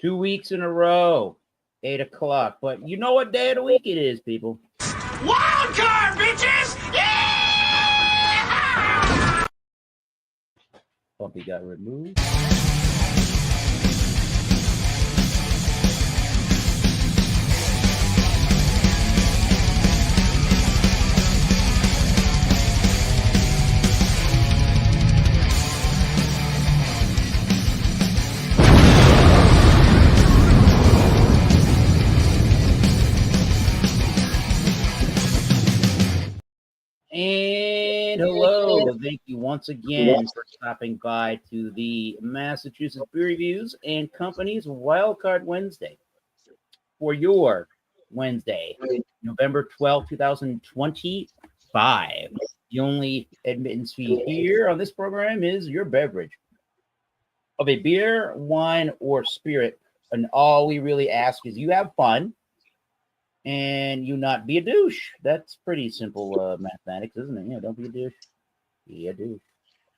2 weeks in a row, 8 o'clock. But you know what day of the week it is, people. Wild card, bitches! Yeah! Bumpy got removed. And hello, thank you once again for stopping by to the Massachusetts Beer Reviews and Company's Wildcard Wednesday for your Wednesday, November 12th, 2025. The only admittance fee here on this program is your beverage of a beer, wine, or spirit. And all we really ask is you have fun and you not be a douche. That's pretty simple mathematics, isn't it? Yeah, don't be a douche. Be a douche.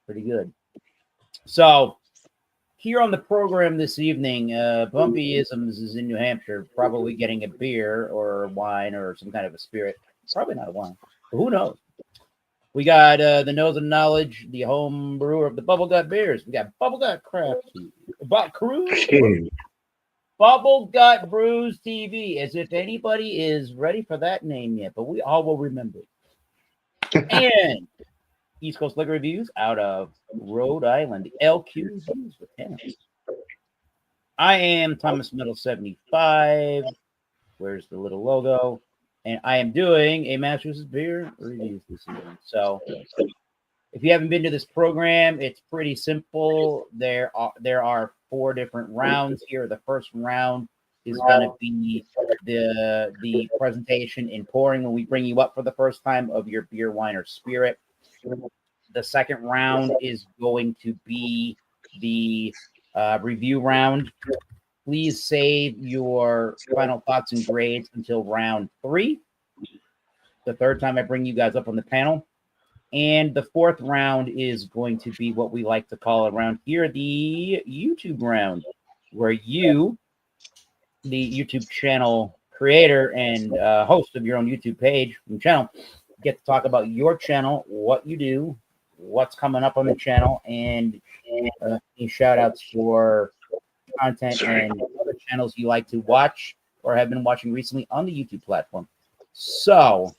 Pretty good. So here on the program this evening, Bumpyisms is in New Hampshire, probably getting a beer or wine or some kind of a spirit. Probably not a wine, but who knows? We got the Nose of Knowledge, the home brewer of the Bubble Gut beers. We got Bubble Gut Craft, Bubble Gut Brews TV, as if anybody is ready for that name yet, but we all will remember it. And East Coast Liquor Reviews out of Rhode Island, LQ Reviews with him. I am Thomas Metal 75. Where's the little logo? And I am doing a Massachusetts Beer Reviews this evening. So if you haven't been to this program, it's pretty simple. There are 4 different rounds here. The first round is going to be the presentation and pouring when we bring you up for the first time of your beer, wine, or spirit. The second round is going to be the review round. Please save your final thoughts and grades until round 3, the third time I bring you guys up on the panel. And the fourth round is going to be what we like to call around here the YouTube round, where you, the YouTube channel creator and host of your own YouTube page and channel, get to talk about your channel, what you do, what's coming up on the channel, and any shout outs for content and other channels you like to watch or have been watching recently on the YouTube platform. So,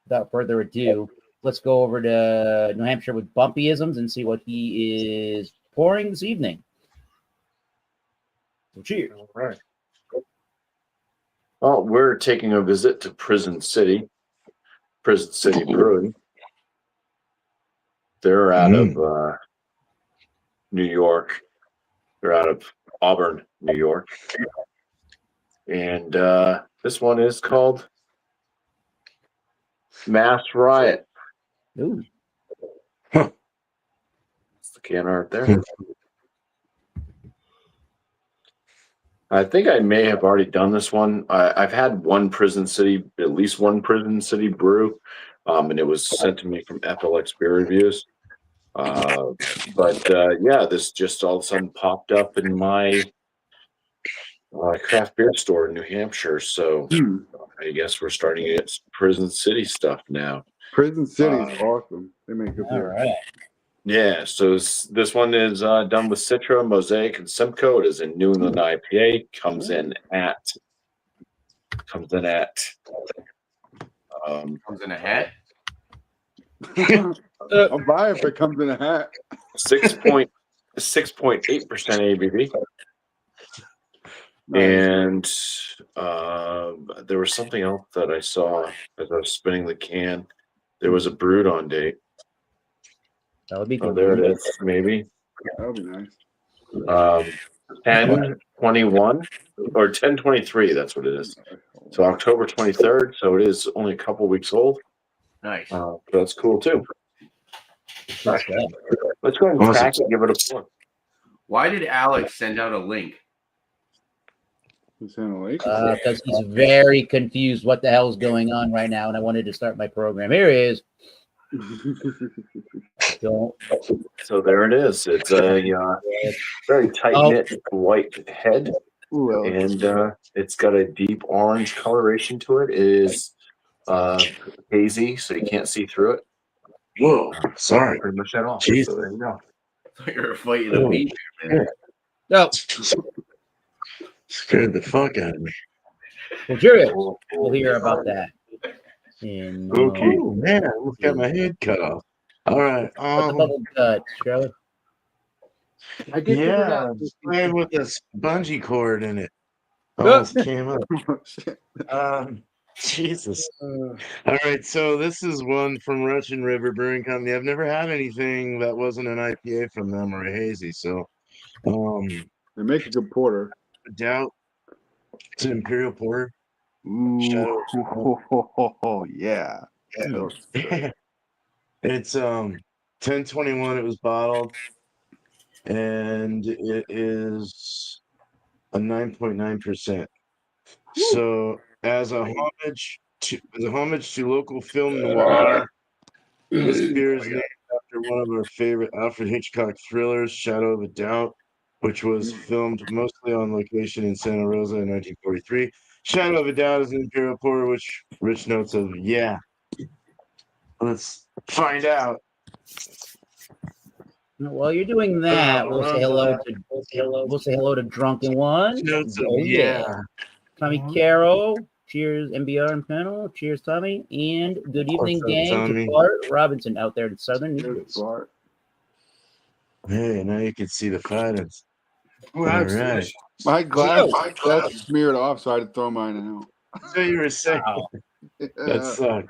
without further ado, let's go over to New Hampshire with Bumpyisms and see what he is pouring this evening. So cheers. All right. Well, we're taking a visit to Prison City Brewing. They're out of New York. They're out of Auburn, New York. And this one is called Mass Riot. Ooh. That's the can art there. I think I may have already done this one. I've had at least one Prison City brew, and it was sent to me from FLX Beer Reviews. Yeah, this just all of a sudden popped up in my craft beer store in New Hampshire. So I guess we're starting to get Prison City stuff now. Prison City is awesome. They make good beer. All right. Yeah, so this one is done with Citra, Mosaic, and Simcoe. It is in New England IPA. Comes in at. Comes in a hat. I'll buy it if it comes in a hat. 6.8% ABV. And there was something else that I saw as I was spinning the can. There was a brewed on date. That would be good. Oh, there it is, maybe. That would be nice. 10/21 or 10/23, that's what it is. So October 23rd, so it is only a couple weeks old. Nice. That's cool too. Let's go ahead and crack it and give it a pour. Why did Alex send out a link? Because he's very confused what the hell is going on right now, and I wanted to start my program. Here he is. Don't. So there it is. It's a very tight knit white head, Well, and it's got a deep orange coloration to it. It is hazy, so you can't see through it. Whoa, sorry. Pretty much at all. Jeez. So there you go. You're fighting a beat, man. No. Scared the fuck out of me. Well, Cheerios. We'll hear about that. In, Okay. Oh man, I almost got my head cut off. All right. What's the bubble gut, Charlie? I get figured Yeah, out. just playing with this bungee cord in it. Oh. Almost came up. Jesus. All right, so this is one from Russian River Brewing Company. I've never had anything that wasn't an IPA from them or a hazy, so They make a good porter. I doubt it's an Imperial Porter. Ooh, yeah. It's 1021. It was bottled, and it is a 9.9%. So as a homage to local film noir, this beer is named after one of our favorite Alfred Hitchcock thrillers, Shadow of a Doubt, which was filmed mostly on location in Santa Rosa in 1943. Shadow of a Doubt is an Imperial Porter, which Rich notes of, yeah. Let's find out. While you're doing that, we'll say hello to Drunken One. Notes of, Oh, yeah. Tommy Carroll. Cheers, MBR and panel. Cheers, Tommy. And good evening, What's up, gang, Tommy? to Bart Robinson out there in Southern New There's Jersey. Bart. Hey, now you can see the fightings. Ooh, All that's right. delicious. My glass Yo. got smeared off, so I had to throw mine out. So you were saying Wow. that sucked.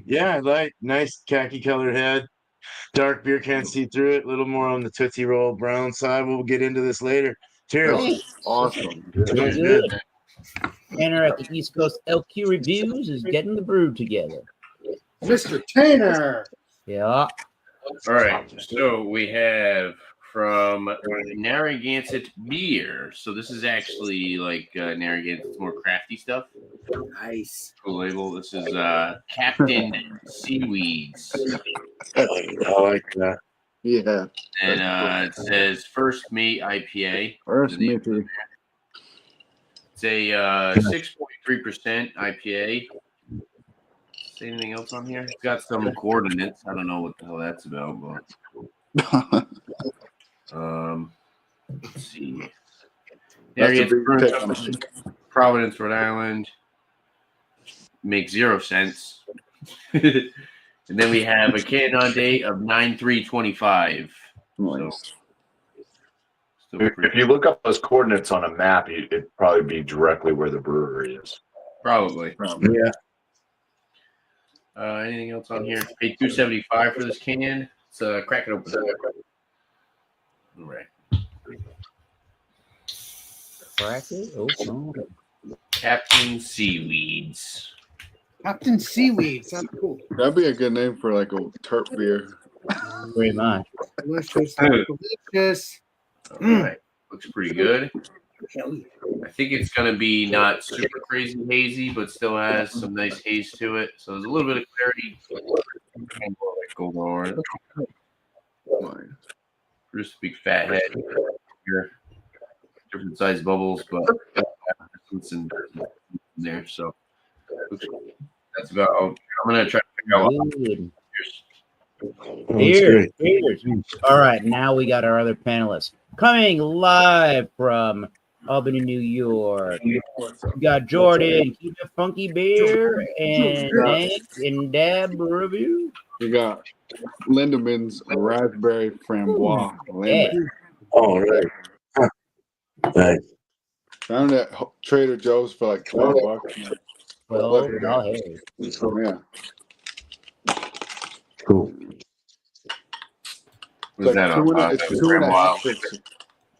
Yeah, nice khaki colored head. Dark beer, can't see through it. A little more on the Tootsie Roll brown side. We'll get into this later. Cheers. Hey, Awesome. Smells good. good. Tanner at the East Coast LQ Reviews is getting the brew together. Mr. Tanner. Yeah. All right, so we have from Narragansett Beer. So this is actually like Narragansett's more crafty stuff. Nice. Cool label. This is Captain Seaweeds. I like that. Yeah. And it says First Mate IPA. First The name- Mickey. It's a 6.3% IPA. Say anything else on here? It's got some coordinates. I don't know what the hell that's about, but let's see. That's a big Brewing take. Company, Providence, Rhode Island. Makes 0 cents. And then we have a can on date of 9/3/25. Nice. If you look up those coordinates on a map, it'd probably be directly where the brewery is. Probably. Yeah. Anything else on here? Paid $2.75 for this can. Let's crack it open. All right. Crack it open. Captain Seaweeds. Captain Seaweeds. That's cool. That'd be a good name for like a terp beer. Very much. Delicious. Delicious. All right. Looks pretty good. Hell yeah. I think it's going to be not super crazy hazy, but still has some nice haze to it. So there's a little bit of clarity. Kind of more like gold orange. Just a big fat head here. Different size bubbles, but in there. So that's about. I'm going to try to figure out. Good. Oh, Cheers. Cheers. All right, now we got our other panelists coming live from Albany, New York. We got Jordan, Keep It Funky Beer, and Hank and Dab Review. We got Lindemann's Raspberry Framboise. Yeah. All right. Nice. Found it at Trader Joe's for like $12. Well, hey. Yeah. Cool. Was It's that like on? it's 2.5%.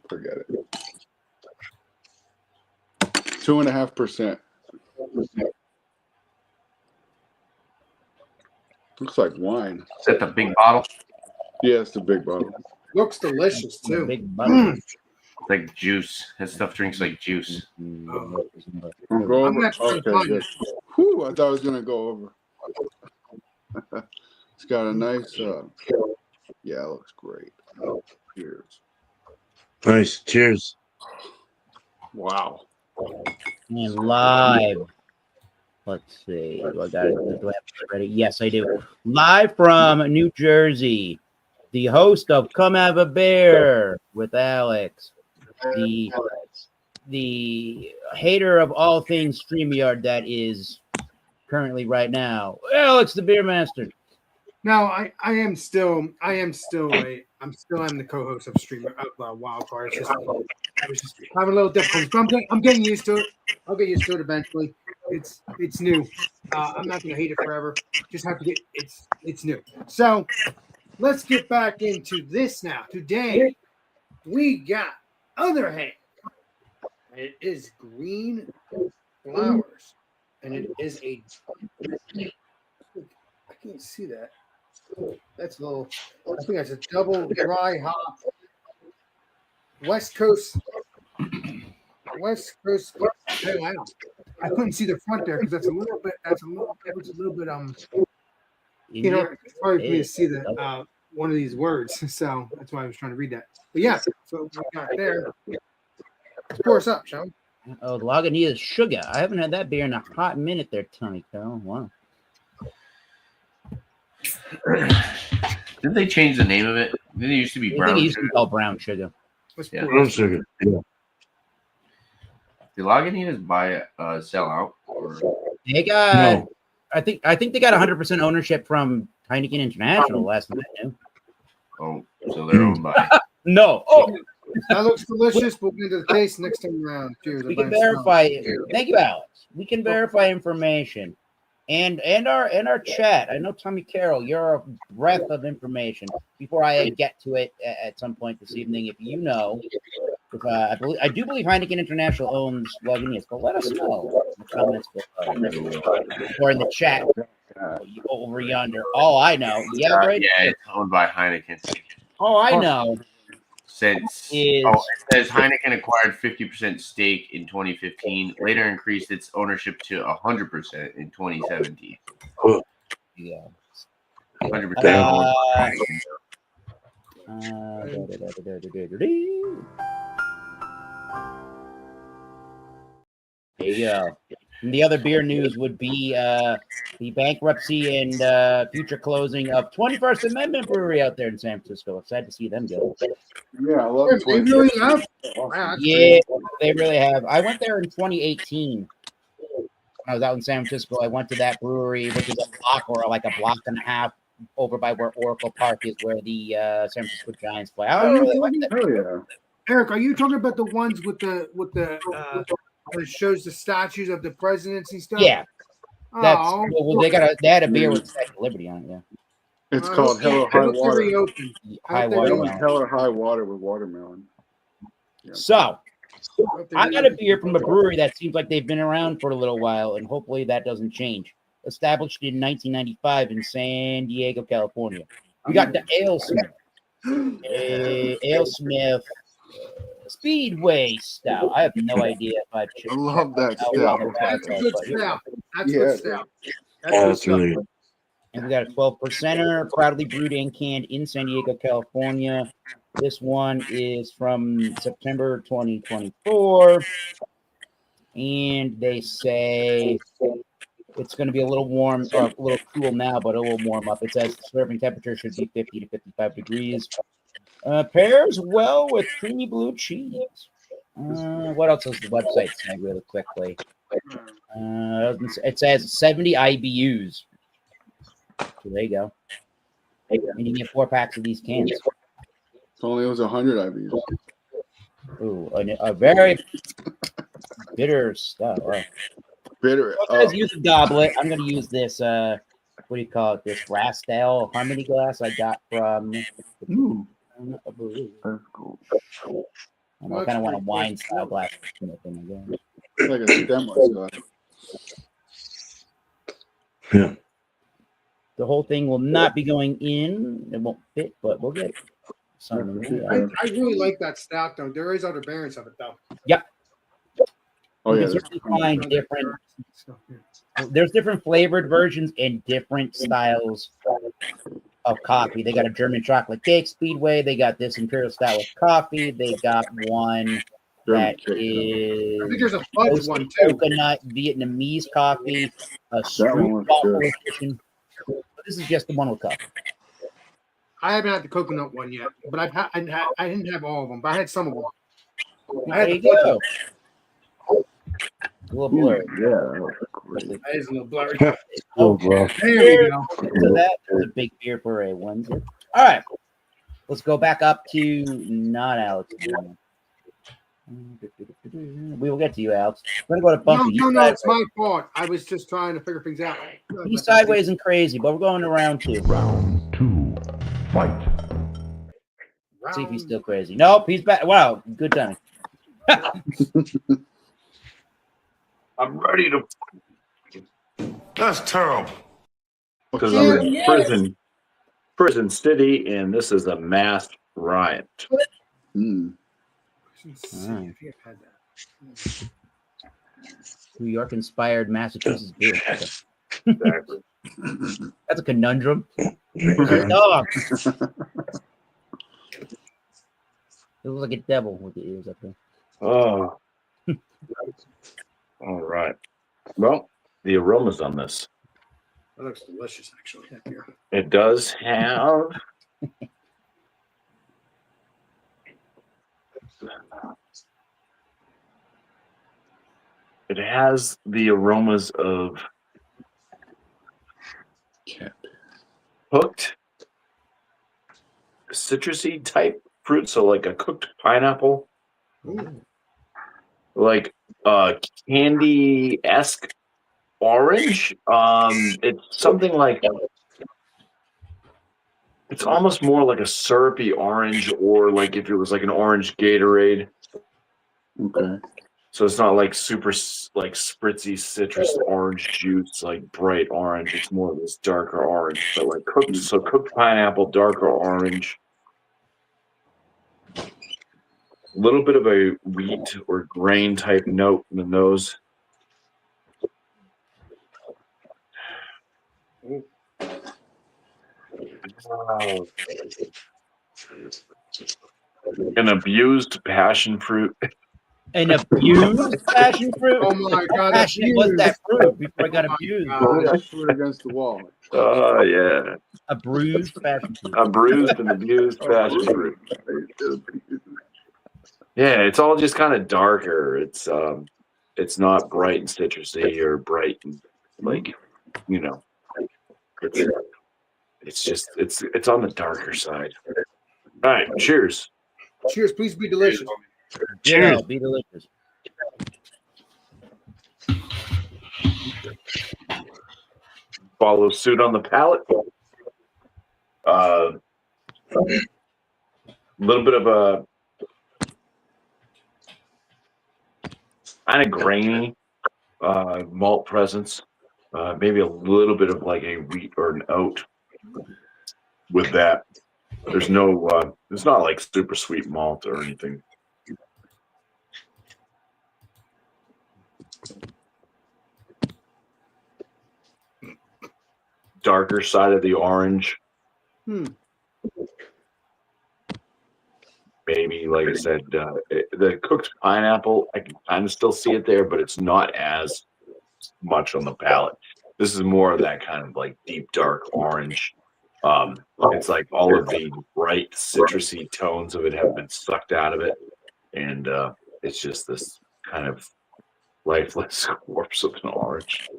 Forget it. 2.5%. Looks like wine. Is that the big bottle? Yeah, it's the big bottle. Looks delicious too. Big butter. It's like juice. That stuff drinks like juice. I'll go I'm over. actually Okay, fine. good. Whew, I thought I was gonna go over. It's got a nice. Yeah, it looks great. Cheers. Nice. Cheers. Wow. And live. Let's see. Do I got it? Do I have it ready? Yes, I do. Live from New Jersey, the host of Come Have a Beer with Alex, the hater of all things StreamYard that is currently right now, Alex the Beer Master. No, I am still I'm the co-host of Streamer of Wild Card. It's just I was just having a little difficulty, but I'm getting used to it. I'll get used to it eventually. It's new. I'm not gonna hate it forever. Just have to get it's new. So let's get back into this now. Today we got Other Hand. It is green flowers, and it is I can't see that. That's a little. I think that's a double dry hop. West Coast. Pale Ale. I couldn't see the front there because that's a little bit. It's a little bit. It's hard for me to see the one of these words, so that's why I was trying to read that. But yeah, so we got there. Let's pour us up, shall we? Oh, Lagunitas Sugar. I haven't had that beer in a hot minute there, Tony. Oh, wow. Didn't they change the name of it? Didn't it used to be I brown think it used to sugar? be called brown sugar. Let's Yeah. pour Brown us up. sugar. Yeah. Did Lagunitas buy sell out? Or They got. No. I think they got 100% ownership from Heineken International last night. oh, so they're owned by. No. Oh, That looks delicious. We'll get into the taste next time around. Cheers. we can everybody. verify. Thank you, Alex. We can verify information, and our chat. I know Tommy Carroll, you're a breath of information. Before I get to it at some point this evening, if you know, if I do believe Heineken International owns Lagunitas, but let us know in the comments below or in the chat over yonder. Oh, I know. Yeah, right. Yeah, it's owned by Heineken. Oh, I know. Since Is it says Heineken acquired 50% stake in 2015, later increased its ownership to 100% in 2017. yeah. 100% There you go. And the other beer news would be the bankruptcy and future closing of 21st Amendment Brewery out there in San Francisco. Excited to see them go. Yeah, I love They Twin. really have. Wow, that's Yeah, they really have. I went there in 2018. When I was out in San Francisco, I went to that brewery, which is a block or like a block and a half over by where Oracle Park is, where the San Francisco Giants play. I really like that. Oh yeah. Eric, are you talking about the ones with the that shows the statues of the presidents and stuff? Yeah, that's Oh, well. They had a beer with Statue of Liberty on it. Yeah, It's called Hell or High Water. Reopened. high Out there water. That one's Hell or High Water with watermelon. So Out there I got a beer from a brewery that seems like they've been around for a little while, and hopefully that doesn't change. Established in 1995 in San Diego, California. We got the AleSmith Speedway Stout. I have no idea if I've I love that That's a good stout. That's Yeah. good stout. That's Oh, good that's stuff. really good. And we got a 12%er, proudly brewed and canned in San Diego, California. This one is from September 2024. And they say it's going to be a little warm or a little cool now, but it will warm up. It says serving temperature should be 50 to 55 degrees. Pairs well with creamy blue cheese. What else does the website say really quickly? It says 70 IBUs. So there you go. And you get 4 packs of these cans. If only it was 100 IBUs. Ooh, a very bitter stuff. Bitter. I'm going to use a goblet. I'm going to use this, what do you call it? This Rastel Harmony glass I got from. Ooh, that's cool. I kind of want a wine style glass. It's like a stemless glass. Yeah. The whole thing will not be going in. It won't fit, but we'll get something. I really like that stout though. There is other variants of it though. Yep. Oh You yeah, can there's certainly find Oh, different. stuff, yeah. There's different flavored versions and different styles of coffee. They got a German chocolate cake Speedway. They got this imperial style of coffee. They got one German that cake. I think is there's a fudge roasted one too. coconut Vietnamese coffee, a That street one looks waffle good. edition. But this is just the one with coffee. I haven't had the coconut one yet, but I didn't have all of them, but I had some of them. I There had you the fudge go. one. A little blurry. Yeah, that looks great. That is a little blurry. Oh, bro. There we go. So that is a big beer for a Wednesday. All right. Let's go back up to not Alex. We will get to you, Alex. We're going to go to No, Bumpy. no, it's my fault. I was just trying to figure things out. He's sideways and crazy, but we're going to round 2. Round 2. Fight. See if he's still crazy. Nope, he's back. Wow, good timing. I'm ready to That's terrible. because I'm in prison city, and this is a mass riot. Mm. New York inspired Massachusetts beer. Exactly. That's a conundrum. Dog. It looks like a devil with the ears up there. Oh. All right. Well, the aromas on this. That looks delicious, actually. That beer. It does have it has the aromas of cooked citrusy type fruit, so like a cooked pineapple, like candy-esque orange. It's something like it's almost more like a syrupy orange, or like if it was like an orange Gatorade. Okay. So it's not like super like spritzy citrus orange juice, like bright orange. It's more of this darker orange, but like cooked pineapple, darker orange. A little bit of a wheat or grain type note in the nose. An abused passion fruit. An abused passion fruit? Oh my God! How passionate was that fruit before I got abused? God. Put it against the wall. Oh yeah, A bruised passion fruit. a bruised and abused passion fruit. Yeah, it's all just kind of darker. It's not bright and citrusy or bright and like, you know, it's on the darker side. All right, cheers. Cheers! Please be delicious. Yeah, be delicious. Follow suit on the palate. A little bit of a kind of grainy malt presence. Maybe a little bit of like a wheat or an oat with that. There's no, it's not like super sweet malt or anything. Darker side of the orange. Maybe, like I said, the cooked pineapple, I can kind of still see it there, but it's not as much on the palate. This is more of that kind of like deep dark orange. It's like all of the bright citrusy tones of it have been sucked out of it, and it's just this kind of lifeless corpse of an orange.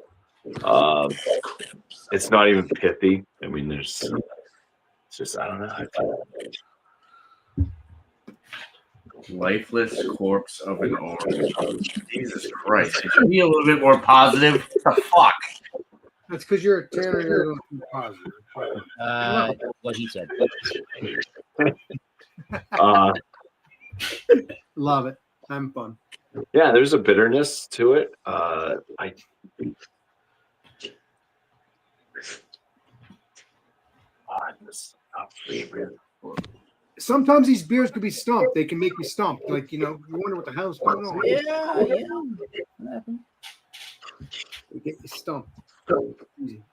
It's not even pithy. I mean, it's just, I don't know. Lifeless corpse of an orange. Jesus Christ. It should be a little bit more positive. What the fuck? That's because you're a Tanner. You're a little too positive. What he said. Love it. Having fun. Yeah, there's a bitterness to it. sometimes these beers could be stumped. They can make you stumped. Like, you wonder what the hell's going on. Yeah. What happened? They get you stumped. Easy.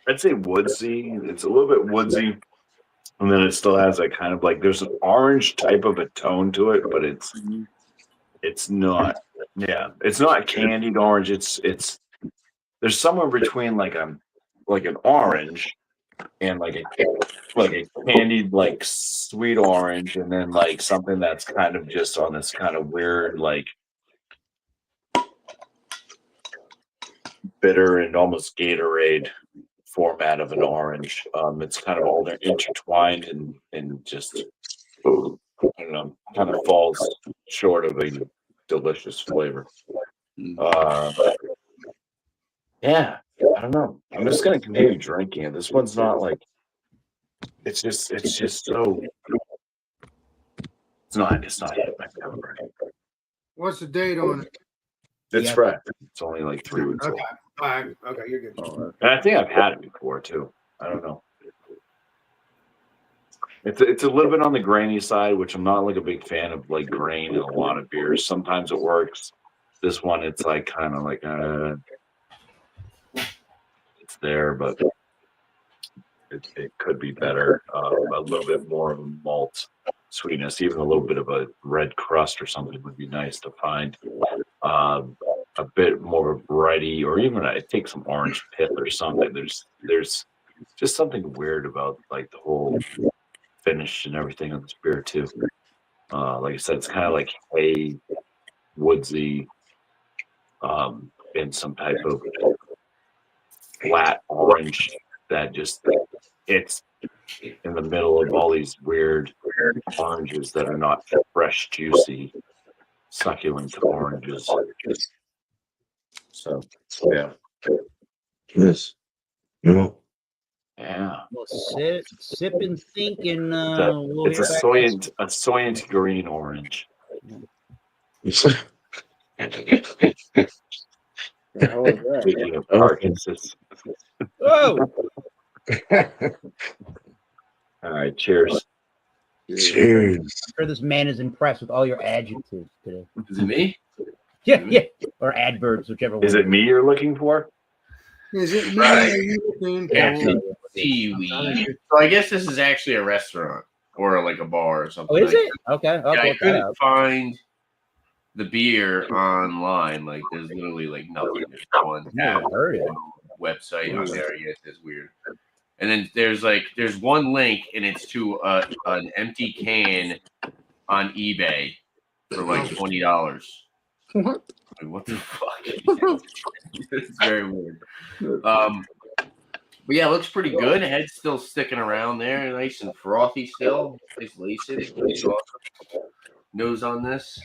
I'd say woodsy. It's a little bit woodsy, and then it still has that kind of like there's an orange type of a tone to it, but it's not. Yeah, it's not candied orange. It's there's somewhere between like an orange and like a candied like sweet orange, and then like something that's kind of just on this kind of weird like bitter and almost Gatorade format of an orange. It's kind of all intertwined and just I don't know, kind of falls short of a delicious flavor. Yeah, I don't know. I'm just gonna continue drinking it. This one's not like it's just so it's not my favorite. What's the date on it? It's fresh. It's only like 3 weeks old. Okay. All right. Okay, you're good. And I think I've had it before too. I don't know. It's a little bit on the grainy side, which I'm not like a big fan of like grain in a lot of beers. Sometimes it works. This one, it's like kind of like it's there, but it could be better. A little bit more of a malt sweetness, even a little bit of a red crust or something would be nice to find. A bit more bready, or even I take some orange pith or something. There's just something weird about like the whole finish and everything of this beer too. Like I said, it's kind of like hay, woodsy, and some type of flat orange that just it's in the middle of all these weird oranges that are not fresh, juicy, succulent oranges. So yeah. Yes. No. Yeah. Well, sip and think, and It's a soyant green orange. How was that? Speaking of carcasses. Whoa! All right, cheers. Cheers. I'm sure this man is impressed with all your adjectives today. Is it me? Yeah, or adverbs, whichever one. Is it me you're looking for? Is it me? Are you looking Yeah. for- Seaweed. So I guess this is actually a restaurant or like a bar or something. Oh, is like it? Okay, I'll Yeah, I look that couldn't up. find the beer online. Like, there's literally like nothing. There's one Never tab heard it. website on there. I guess it's weird. And then there's one link, and it's to an empty can on eBay for like $20. What? Like, what the fuck? It's very weird. But yeah, it looks pretty good. Head's still sticking around there, nice and frothy still. Nice lacing. Nose on this.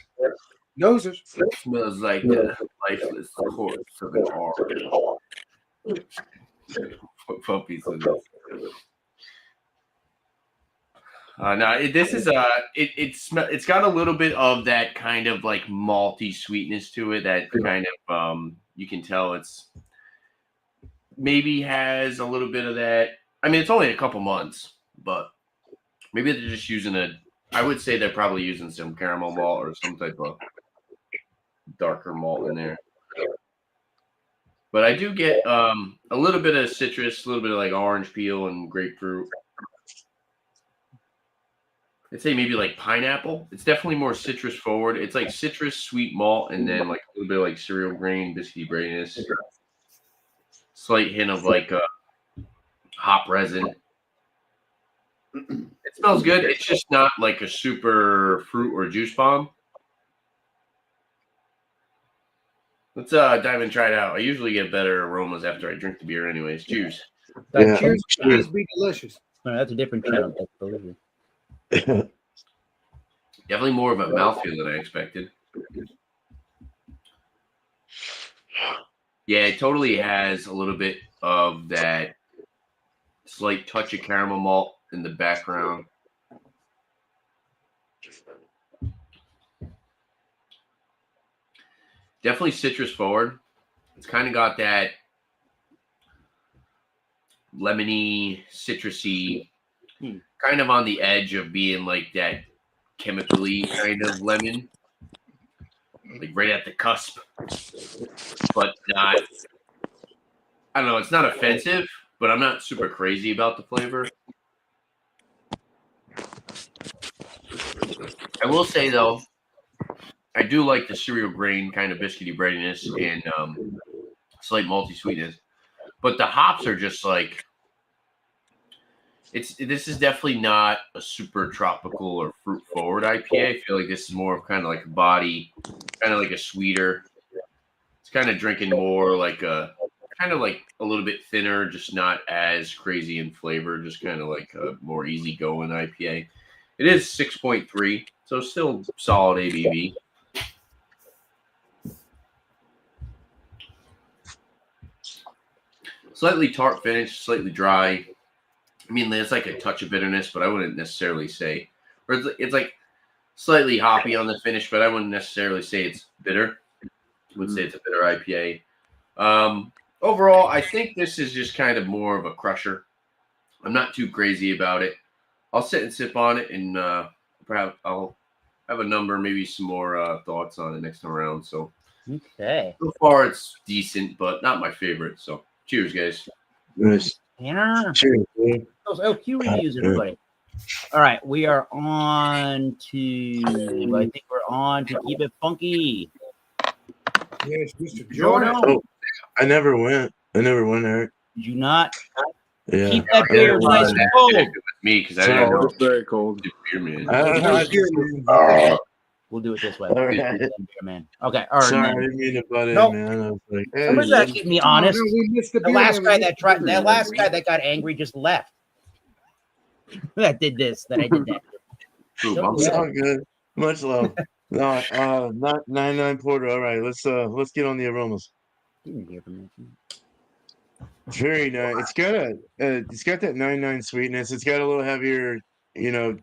Noses. Smells like the lifeless corpse of an orange. Puppies in this. No, this is it's got a little bit of that kind of like malty sweetness to it. That kind of you can tell it's maybe has a little bit of that. I mean, it's only a couple months, but maybe they're just using I would say they're probably using some caramel malt or some type of darker malt in there. But I do get a little bit of citrus, a little bit of like orange peel and grapefruit. I'd say maybe like pineapple. It's definitely more citrus forward. It's like citrus, sweet malt, and then like a little bit of like cereal grain, biscuity brainness. Slight hint of like hop resin. It smells good. It's just not like a super fruit or juice bomb. Let's dive and try it out. I usually get better aromas after I drink the beer anyways. Cheers. Yeah. Cheers. Cheers. Be delicious. No, that's a different channel. That's delicious. Definitely more of a mouthfeel than I expected. Yeah, it totally has a little bit of that slight touch of caramel malt in the background. Definitely citrus forward. It's kind of got that lemony, citrusy, kind of on the edge of being like that chemically kind of lemon, like right at the cusp, but not. I don't know. It's not offensive, but I'm not super crazy about the flavor. I will say though, I do like the cereal grain kind of biscuity breadiness and slight malty sweetness, but the hops are just like this is definitely not a super tropical or fruit forward IPA. I feel like this is more of kind of like a body, kind of like a sweeter. It's kind of drinking more like a kind of like a little bit thinner, just not as crazy in flavor, just kind of like a more easygoing IPA. It is 6.3, so still solid ABV. Slightly tart finish, slightly dry. I mean, there's like a touch of bitterness, but I wouldn't necessarily say, or it's like slightly hoppy on the finish, but I wouldn't necessarily say it's bitter. I would say it's a bitter IPA. Overall, I think this is just kind of more of a crusher. I'm not too crazy about it. I'll sit and sip on it, and perhaps I'll have a number, maybe some more thoughts on it next time around. So, Okay. so far it's decent, but not my favorite. So, cheers, guys. Nice. Tanner. Cheers, dude. Those LQ reviews, everybody. All right, we are on to. I think we're on to keep it funky. Yes, Mr. Jordan, Jordan. Oh, I never went, Eric. did you not Yeah. keep that beer nice and cold? With me because I didn't Oh, know it's very cold. beer man. We'll do it this way. All right. Beer man. Okay. All right. Sorry, I man. didn't mean to butt in, Nope. man. I was like, Somebody's got to keep me honest. No, we missed the The beer last man. guy that tried. That last guy that got angry just left. That did this. That I did that. Ooh, So, It's yeah. all good. Much love. No, not 99 porter. All right, let's get on the aromas. Didn't hear from me. Very nice. It's got that 99 sweetness. It's got a little heavier, you know,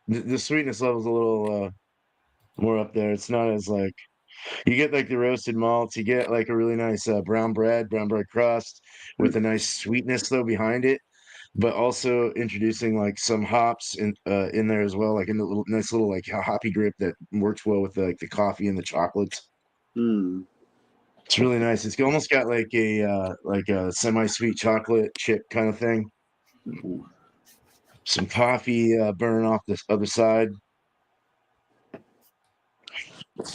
the sweetness level's a little more up there. It's not as like you get like the roasted malts, you get like a really nice brown bread crust with a nice sweetness though behind it, but also introducing like some hops in there as well, like in the little nice little like hoppy grip that works well with like the coffee and the chocolates. Mm. It's really nice. It's almost got like a semi-sweet chocolate chip kind of thing. Some coffee burning off this other side.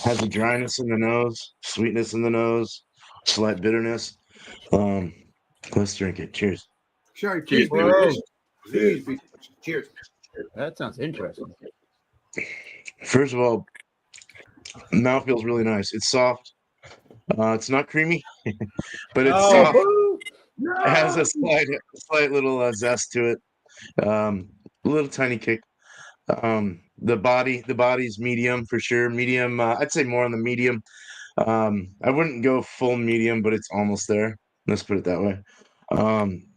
Has a dryness in the nose, sweetness in the nose, slight bitterness. Let's drink it. Cheers. Sorry, Cheers, please, dude. please. Cheers. That sounds interesting. First of all, mouth feels really nice. It's soft. It's not creamy, but it's soft. It has a slight little zest to it. A little tiny kick. The body's medium for sure. Medium. I'd say more on the medium. I wouldn't go full medium, but it's almost there. Let's put it that way.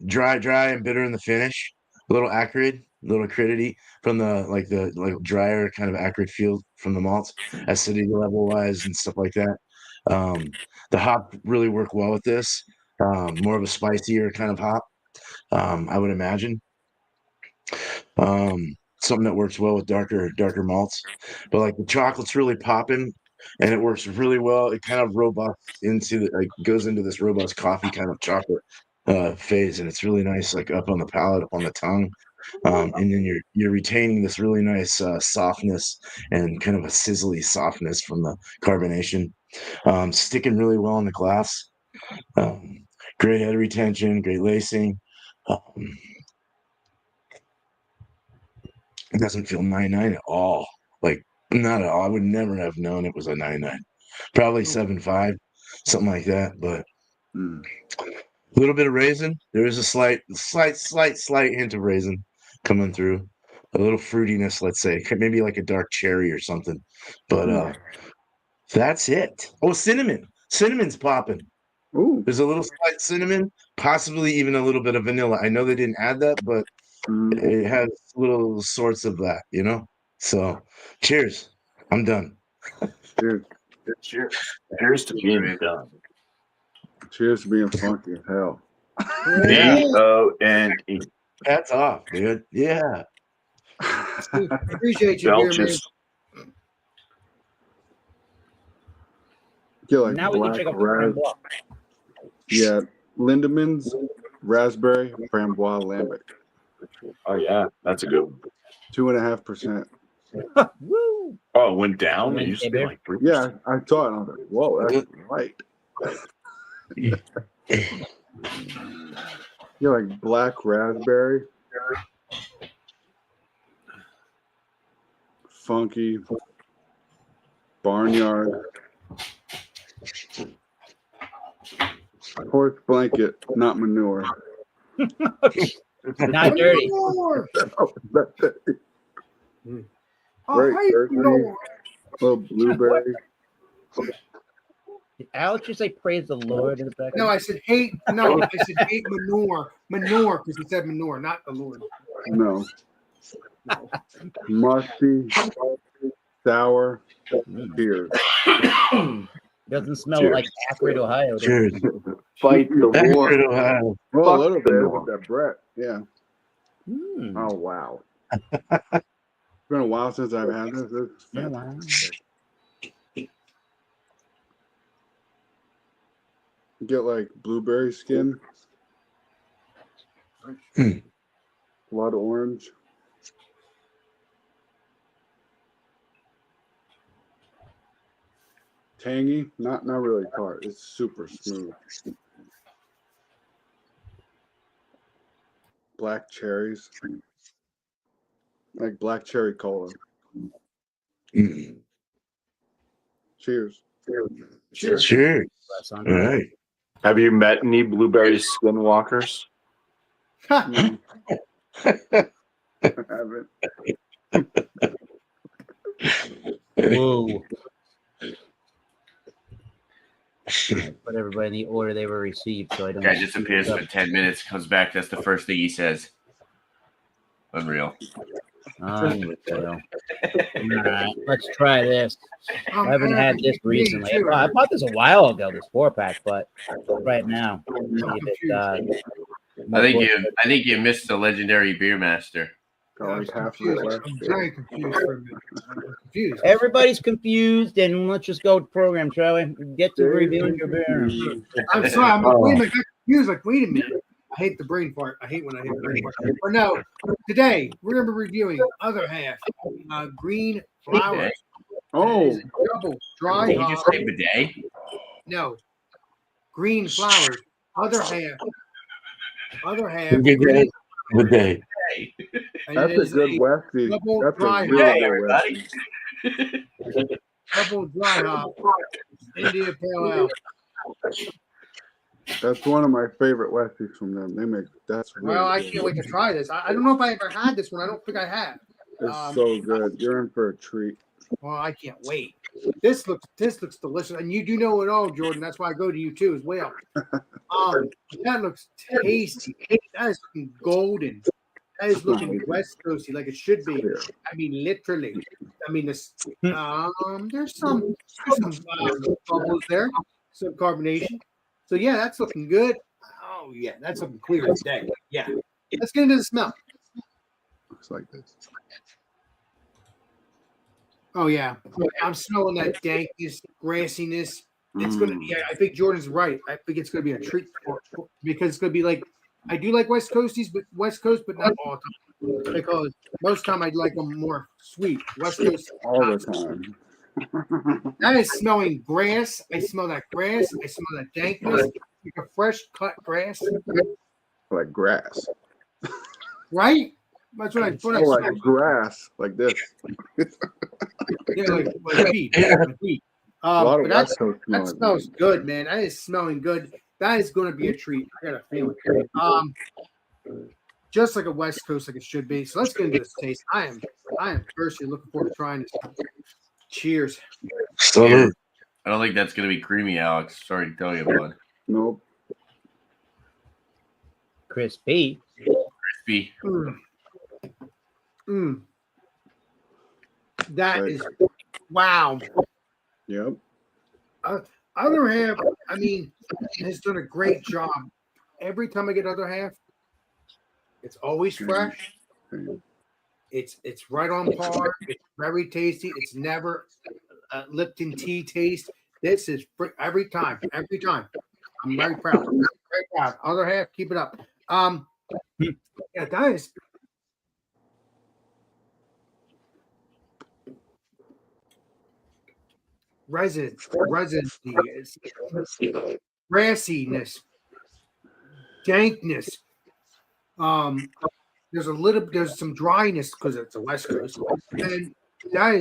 Dry and bitter in the finish. A little acrid, a little acidity from the drier kind of acrid feel from the malts, acidity level wise and stuff like that. The hop really work well with this. More of a spicier kind of hop, I would imagine. Something that works well with darker malts, but like the chocolate's really popping, and it works really well. It kind of goes into this robust coffee kind of chocolate phase, and it's really nice, like up on the palate, up on the tongue, and then you're retaining this really nice softness and kind of a sizzly softness from the carbonation, sticking really well in the glass. Great head retention, great lacing. It doesn't feel 99 at all. Like, not at all. I would never have known it was a 99. Probably 7.5, something like that. But a little bit of raisin. There is a slight hint of raisin coming through. A little fruitiness, let's say. Maybe like a dark cherry or something. But that's it. Oh, cinnamon. Cinnamon's popping. Ooh. There's a little slight cinnamon, possibly even a little bit of vanilla. I know they didn't add that, but it has little sorts of that, you know? So, cheers. I'm done. Cheers. Cheers. Cheers to being done. Cheers to being funky as hell. Bone. Hats off, dude. Yeah. Appreciate you, beer man. Belches. Get like Now we can black check out the ras- Frambois. Yeah, Lindemans, raspberry, framboise, lambic, Oh yeah, that's a good one. 2.5%. Woo! Oh, it went down. Went It used to be there. like 3%. Yeah, I saw it and I was like, whoa, that's light. You like black raspberry, funky, barnyard, horse blanket, not manure. Not dirty. Manure. Oh, that's it. Oh, Great hey, turkey. manure. Little blueberry. Did Alex just say praise the Lord in the back? No, I said hate. No, I said hate manure. Manure, because he said manure, not the Lord. No. Musty, sour, cheers. Doesn't smell Cheers. like Akron, Ohio. does it? Cheers. Fight the war. Akron, Ohio. Well, Fuck a little the bit norm. with that Brett. Yeah. Mm. Oh, wow. It's been a while since I've had this. This is Yeah, wow. fantastic. Get like blueberry skin, blood orange. Tangy, not really tart. It's super smooth. Black cherries, like black cherry cola. Mm. Cheers. Cheers. Last All on. right. Have you met any blueberry skinwalkers? Mm. I haven't. Whoa. Put everybody in the order they were received, so I don't. Guy disappears for 10 minutes, comes back. That's the first thing he says. Unreal. Unreal. All right, let's try this. I haven't had this recently. I bought this a while ago, this 4-pack, but right now, see if it, I think you missed the legendary beer master. Got like half of it confused. left. I'm very confused for a minute. I'm confused. everybody's confused, and let's just go to program, shall we? Get to reviewing your beer. I'm sorry. I'm wait a minute. I got confused. Like, wait a minute. I hate the brain fart. I hate when I hit the brain fart. But no, today we're going to be reviewing other half green flowers. Oh, Double dry Did you hop. just say bidet? No, green flowers. Other half. Other half. Good day. Good day. And that's it a is good Westie. double That's a dry really Hey, good everybody. Westie. double dry hop. India Pale Ale. That's one of my favorite Westies from them. They make that's really Well, I good. can't wait to try this. I don't know if I ever had this one. I don't think I have. It's so good. You're in for a treat. Well, I can't wait. This looks delicious, and you do know it all, Jordan. That's why I go to you too as well. That looks tasty. That is looking golden. That is looking West Coasty like it should be. I mean, literally. I mean, this. There's some bubbles there, some carbonation. So yeah, that's looking good. Oh yeah, that's looking clear as day. Yeah. Let's get into the smell. Looks like this. Oh yeah, I'm smelling that dankness, grassiness. It's gonna. Yeah, I think Jordan's right. I think it's gonna be a treat because it's gonna be like I do like West Coasties, but West Coast, but not all the time because most time I like them more sweet. West Coast All the time. That is smelling grass. I smell that grass. I smell that dankness, like a fresh cut grass. Like grass. Right? That's what I Oh, like grass, like this. Yeah, like wheat. Like wheat. A lot of But that's, West Coast that smell. smells good, man. That is smelling good. That is going to be a treat. I got a feeling. Just like a West Coast, like it should be. So let's get into this taste. I am personally looking forward to trying this. Cheers. Salute. I don't think that's going to be creamy, Alex. Sorry to tell you, bud. Nope. Crispy. Crispy. That Like- is wow. Yep. Other half, I mean, has done a great job every time I get other half, it's always fresh. It's right on par. It's very tasty. It's never Lipton tea taste. This is every time. Every time. I'm very proud. Very proud. Other half, keep it up. Yeah, that is. Residency, grassiness, dankness. There's some dryness because it's the West Coast, and that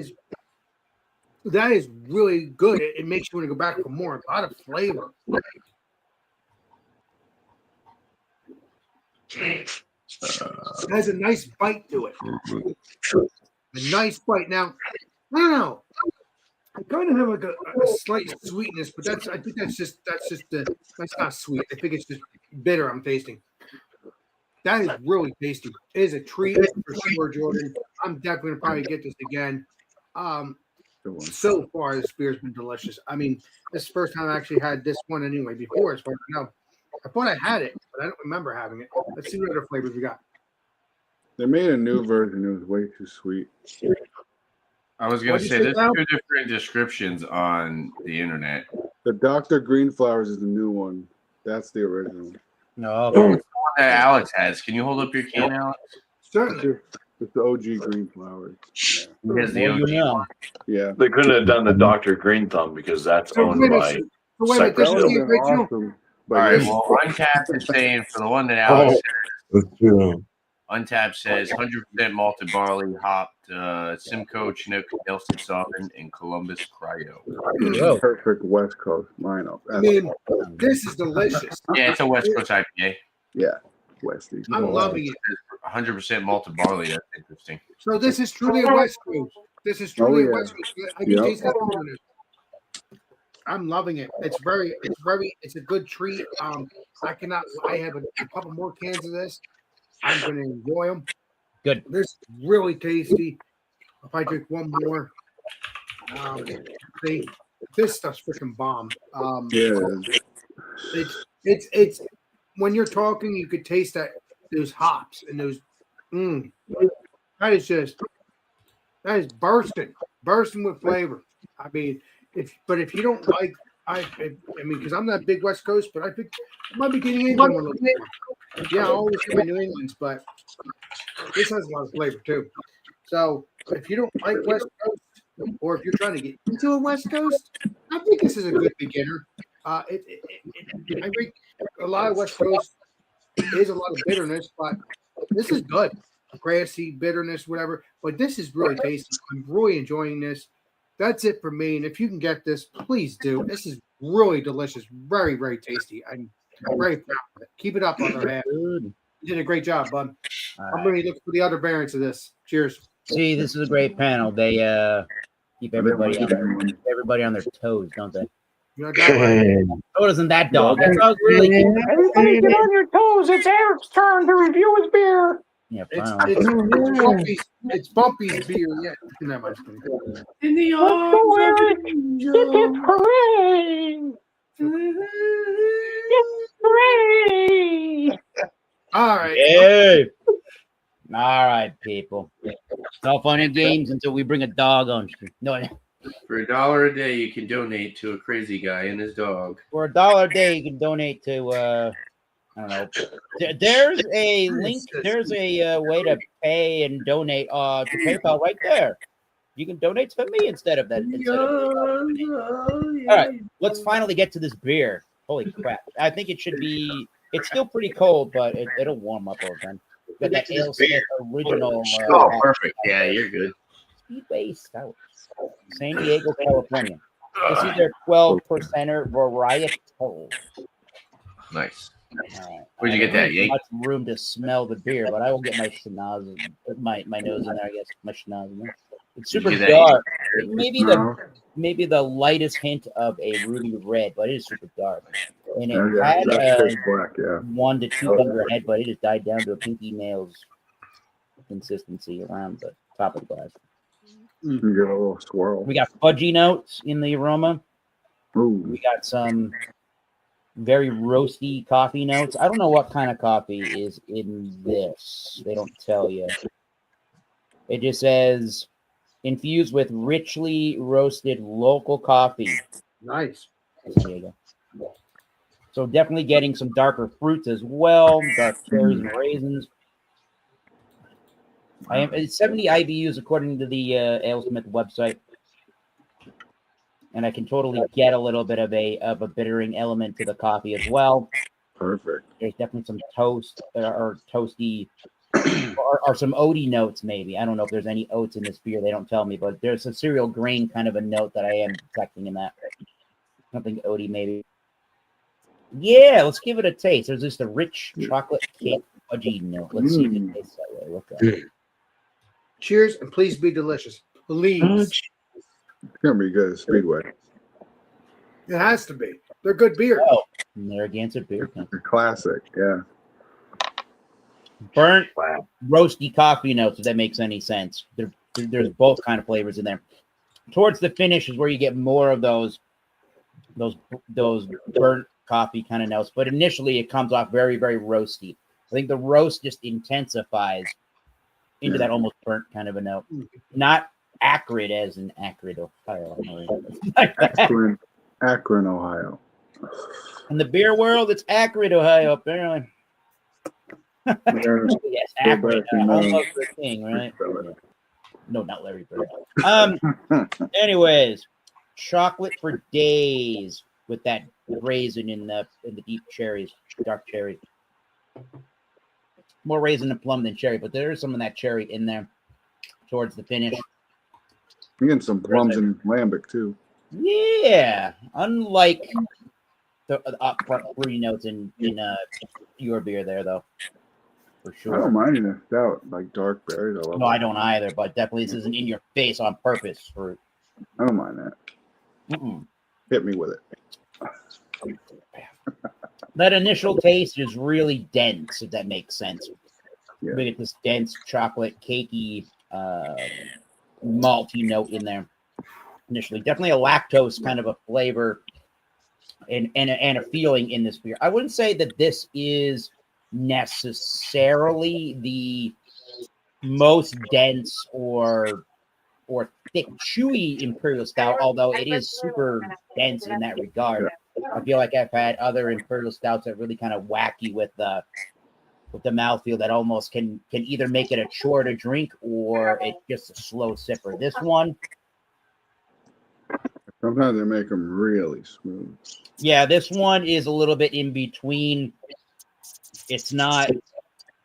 is really good. It makes you want to go back for more. A lot of flavor. It has a nice bite to it. A nice bite. Now, I don't know. I kind of have like a slight sweetness, but I think that's not sweet. I think it's just bitter I'm tasting. That is really tasty. It is a treat for sure, Jordan. I'm definitely gonna probably get this again. So far this beer's been delicious. I mean, this is the first time I actually had this one anyway before, as far as I know. I thought I had it, but I don't remember having it. Let's see what other flavors we got. They made a new version. It was way too sweet. I was going to say, there's two different descriptions on the internet. The Dr. Green Flowers is the new one. That's the original. No, It's the one that Alex has. Can you hold up your can, Alex? Certainly. It's the OG Green Flowers. He has the OG one. Yeah. They couldn't have done the Dr. Green Thumb because that's owned by Wait a minute, this is Cypress the Hill. original. Awesome. All right, well, Untapped is saying for the one that Alex said, Untapped says 100% malted barley, hopped, Simcoe, Chinook, Nelson Sauvin, and Columbus Cryo. Perfect West Coast lineup. I mean, this is delicious. Yeah, it's a West Coast IPA. Yeah, Westie. I'm loving it. 100% malted barley. That's interesting. So this is truly a West Coast. This is truly a West Coast. I can taste that bitterness. I'm loving it. It's a good treat. I have a couple more cans of this. I'm going to enjoy them. Good. This is really tasty. If I drink one more, this stuff's freaking bomb. It's when you're talking, you could taste those hops and those. That is bursting with flavor. I mean, if you don't like, I mean, because I'm not big West Coast, but I think I might be getting into one a little bit more. Yeah, I always get my New Englands, but this has a lot of flavor too. So if you don't like West Coast, or if you're trying to get into a West Coast, I think this is a good beginner. I think a lot of West Coast is a lot of bitterness, but this is good. Grassy bitterness, whatever. But this is really tasty. I'm really enjoying this. That's it for me. And if you can get this, please do. This is really delicious. Very, very tasty. I'm very proud of it. Keep it up on their hand. You did a great job, bud. I'm really looking for the other variants of this. Cheers. See, this is a great panel. They keep everybody on their toes, don't they? You know, So doesn't that dog? That dog really keeps Everybody get on your toes. It's Eric's turn to review his beer. Yeah, it's Bumpy's beer. Yeah, that much. In the Let's go, Eric. Hip, hip, hooray. Hip, hooray. All right. Hey. All right, people. It's all fun and games until we bring a dog on. No, For $1 a day, you can donate to a crazy guy and his dog. for $1 a day, you can donate to. I don't know. There's a link. There's a way to pay and donate to PayPal right there. You can donate to me instead of that. All right, let's finally get to this beer. Holy crap! I think it should be. It's still pretty cold, but it'll warm up over time. Got that Ale Smith original. Perfect. Yeah, you're good. Speedway Stout, San Diego, California. This is their 12% varietal. Nice. Where'd you get that, Yank? Much room to smell the beer, but I will get my schnoz, my nose in there. I guess my schnoz in there. It's super dark. Maybe the lightest hint of a ruby red, but it is super dark. And it had 1 to 2 finger head, but it just died down to a pinky nails consistency around the top of the glass. You get a little swirl. We got fudgy notes in the aroma. Ooh. We got some very roasty coffee notes. I don't know what kind of coffee is in this. They don't tell you. It just says infused with richly roasted local coffee. Nice. There you go. So definitely getting some darker fruits as well, dark cherries and raisins. It's 70 IBUs according to the AleSmith website, and I can totally get a little bit of a bittering element to the coffee as well. Perfect. There's definitely some toast or toasty or some oaty notes maybe. I don't know if there's any oats in this beer. They don't tell me, but there's a cereal grain kind of a note that I am detecting in that. Something oaty maybe. Yeah, let's give it a taste. There's just a rich chocolate cake fudgy note. Let's see if it tastes that way. Look at it. Cheers, and please be delicious. Please. It's gonna be good. Speedway. It has to be. They're good beer. Oh, Narragansett beer. A classic. Yeah. Burnt, roasty coffee notes, if that makes any sense. There's both kind of flavors in there. Towards the finish is where you get more of those burnt coffee kind of notes, but initially it comes off very, very roasty. I think the roast just intensifies into that almost burnt kind of a note. Not acrid as in acrid, Ohio. Akron, Ohio. In the beer world, it's acrid, Ohio, apparently. Yes, acrid. Almost the king, right? Yeah. No, not Larry Bird. Anyways, chocolate for days with that raisin in the deep cherries, dark cherry. More raisin and plum than cherry, but there is some of that cherry in there towards the finish. You getting some plums in lambic too. Yeah, unlike the upfront fruity notes in your beer there, though, for sure. I don't mind a stout like dark berries. No, I don't either, but definitely this isn't in your face on purpose fruit. I don't mind that. Hit me with it. That initial taste is really dense, if that makes sense. Yeah. We get this dense chocolate, cakey, malty note in there. Initially, definitely a lactose kind of a flavor and a feeling in this beer. I wouldn't say that this is necessarily the most dense or thick, chewy imperial stout, although it is super dense in that regard. I feel like I've had other imperial stouts that really kind of wacky with the mouthfeel that almost can either make it a chore to drink or it's just a slow sipper. This one, sometimes they make them really smooth. Yeah, this one is a little bit in between. It's not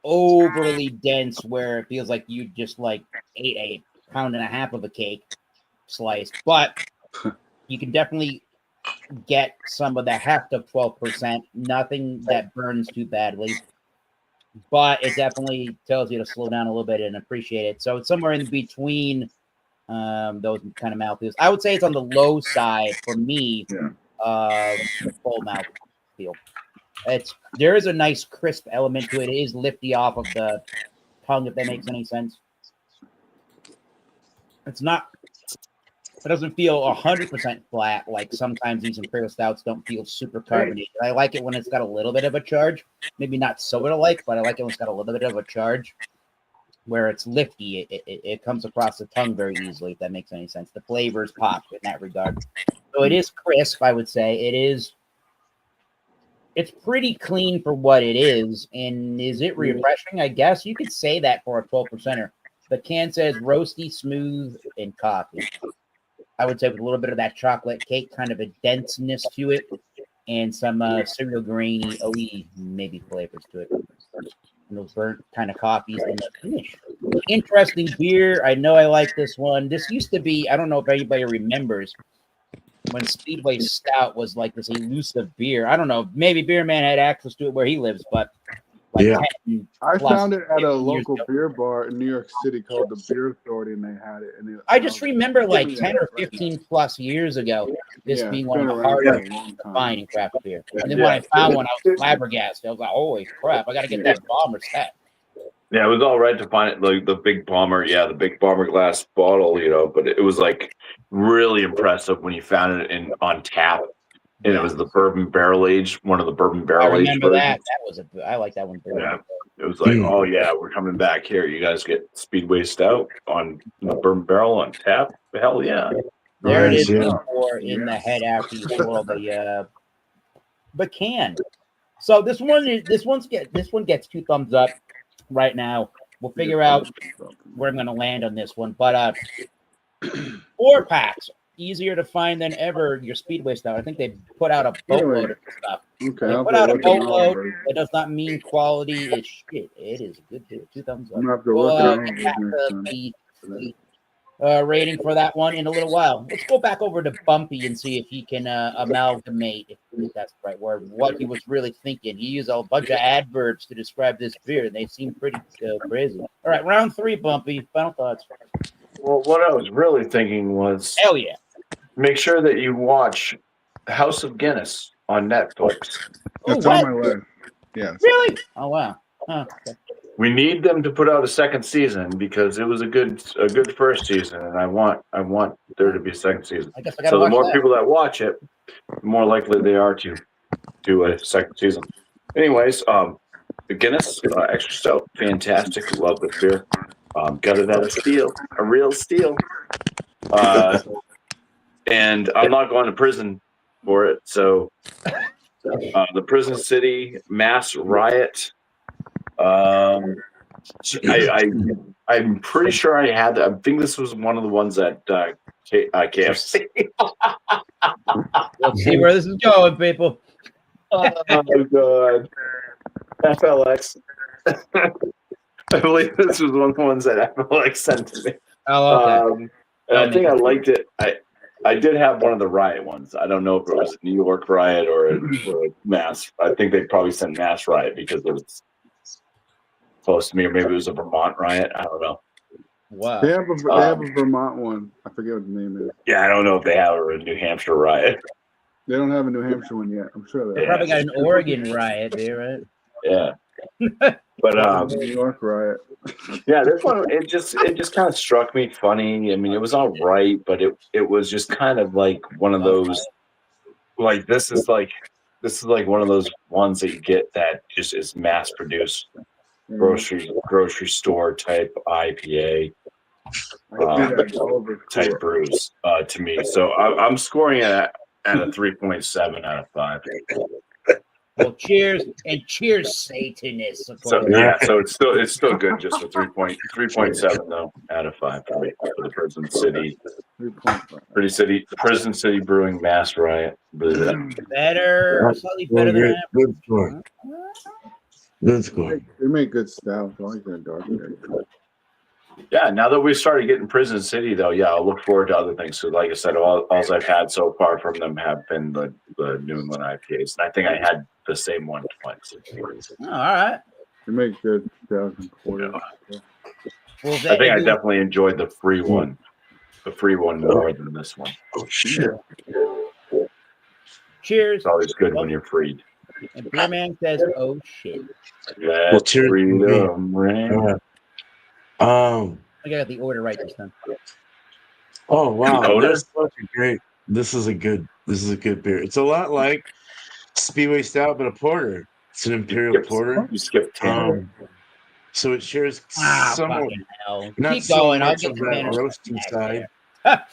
overly dense where it feels like you just like ate a pound and a half of a cake slice, but you can definitely get some of the heft of 12%. Nothing that burns too badly, but it definitely tells you to slow down a little bit and appreciate it. So it's somewhere in between those kind of mouthfeels. I would say it's on the low side for me. Full mouth feel. There is a nice crisp element to it. It is lifty off of the tongue, if that makes any sense. It doesn't feel 100% flat like sometimes these imperial stouts don't feel super carbonated. I like it when it's got a little bit of a charge. Maybe not soda-like, but I like it when it's got a little bit of a charge where it's lifty. It comes across the tongue very easily, if that makes any sense. The flavors pop in that regard. So it is crisp, I would say. It's pretty clean for what it is. And is it refreshing? I guess you could say that for a 12%er. The can says roasty, smooth, and coffee. I would say with a little bit of that chocolate cake, kind of a denseness to it, and some cereal grainy, oaty maybe flavors to it. And those burnt kind of coffees in the finish. Interesting beer. I know I like this one. This used to be, I don't know if anybody remembers, when Speedway Stout was like this elusive beer. I don't know. Maybe Beer Man had access to it where he lives, but like I found it at a local beer bar in New York City called the Beer Authority, and they had it. And I just remember like 10 or 15 plus years ago, this being one of the hardest to find in craft beer. And then when I found one, I was flabbergasted. I was like, holy crap, I got to get that bomber set. Yeah, it was all right to find it, like the big bomber, the big bomber glass bottle, but it was like really impressive when you found it on tap and it was the bourbon barrel age, one of the bourbon I barrel age remember that. versions. I like that one better. Yeah. It was like, oh yeah, we're coming back here. You guys get Speedway Stout on the bourbon barrel on tap. Hell yeah. There it is Yeah. before in the head after you swirl the can. So this one gets 2 thumbs up right now. We'll figure out where I'm gonna land on this one. But 4 packs, easier to find than ever. Your Speedway Stout. I think they put out a boatload of stuff. Okay, They I'll put go out a look it boatload. up. That does not mean quality is shit. It is a good deal. 2 thumbs up. I'm gonna have to We'll look it get back up to next the rating for that one in a little while. Let's go back over to Bumpy and see if he can amalgamate, if that's the right word, what he was really thinking. He used a bunch of adverbs to describe this beer, and they seem pretty crazy. All right, round 3, Bumpy. Final thoughts. Well, what I was really thinking was Hell yeah. make sure that you watch House of Guinness on Netflix. Oh, It's on what? my list. Yes. Really? Oh, wow. Huh. Okay. We need them to put out a second season because it was a good first season, and I want there to be a second season. I guess I gotta So the watch more that. people that watch it, the more likely they are to do a second season. Anyways, the Guinness extra stout, fantastic. Love this beer. Got it at a real steal. And I'm not going to prison for it. So the Prison City Mass Riot. I'm pretty sure I had. I think this was one of the ones at KFC. Let's see where this is going, people. Oh god, FLX. I believe this was one of the ones that FLX sent to me. Oh, okay. And I think I liked it. I did have one of the Riot ones. I don't know if it was a New York Riot or a Mass. I think they probably sent Mass Riot because it was close to me, or maybe it was a Vermont Riot. I don't know. Wow. They have a Vermont one. I forget what the name is. Yeah, I don't know if they have a New Hampshire Riot. They don't have a New Hampshire one yet. I'm sure they They probably got an Oregon Riot there, right? Yeah. But New York Riot. yeah, this one it just kind of struck me funny. I mean, it was all right, but it was just kind of like one of those like this is like one of those ones that you get that just is mass produced grocery store type IPA type brews to me. So I'm scoring it at a 3.7 out of 5. Well, cheers and cheers, Satanists. So yeah, so it's still good, just a 3.7 though out of 5 for me for the Prison City. Prison City Brewing Mass Riot. Better, slightly better than that. Good score. Good score. They make good stouts. I like that dark beer. Yeah, now that we started getting Prison City, though, yeah, I'll look forward to other things. So, like I said, all I've had so far from them have been the New England IPAs. And I think I had the same one twice. Oh, all right. They make good stouts and porters. Yeah. Well, I think I definitely enjoyed the free one more than this one. Oh, shit. Cheers. It's always good when you're freed. And Beer Man says, oh, shit. Well, cheers. Freedom, man. I got the order right this time. Oh wow, this is a good beer. It's a lot like Speedway Stout, but a porter. It's an imperial porter. You skipped 10. So it shares somewhat, not Keep so going. much I'll of get that the roasty side, but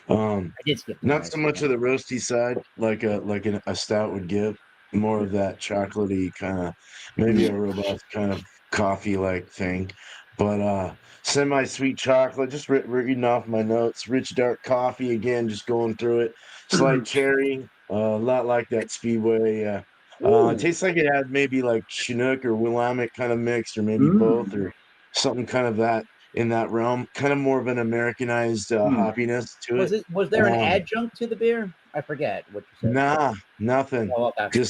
I did skip not so much of the roasty side like a stout would give. More of that chocolatey kind of, maybe a robust kind of coffee-like thing, but semi-sweet chocolate. Just reading off my notes. Rich dark coffee again. Just going through it. Slight cherry. A lot like that Speedway. It tastes like it had maybe like Chinook or Willamette kind of mixed, or maybe both, or something kind of that in that realm. Kind of more of an Americanized hoppiness to it. Was there an adjunct to the beer? I forget what you said. Nah, nothing. Oh, okay.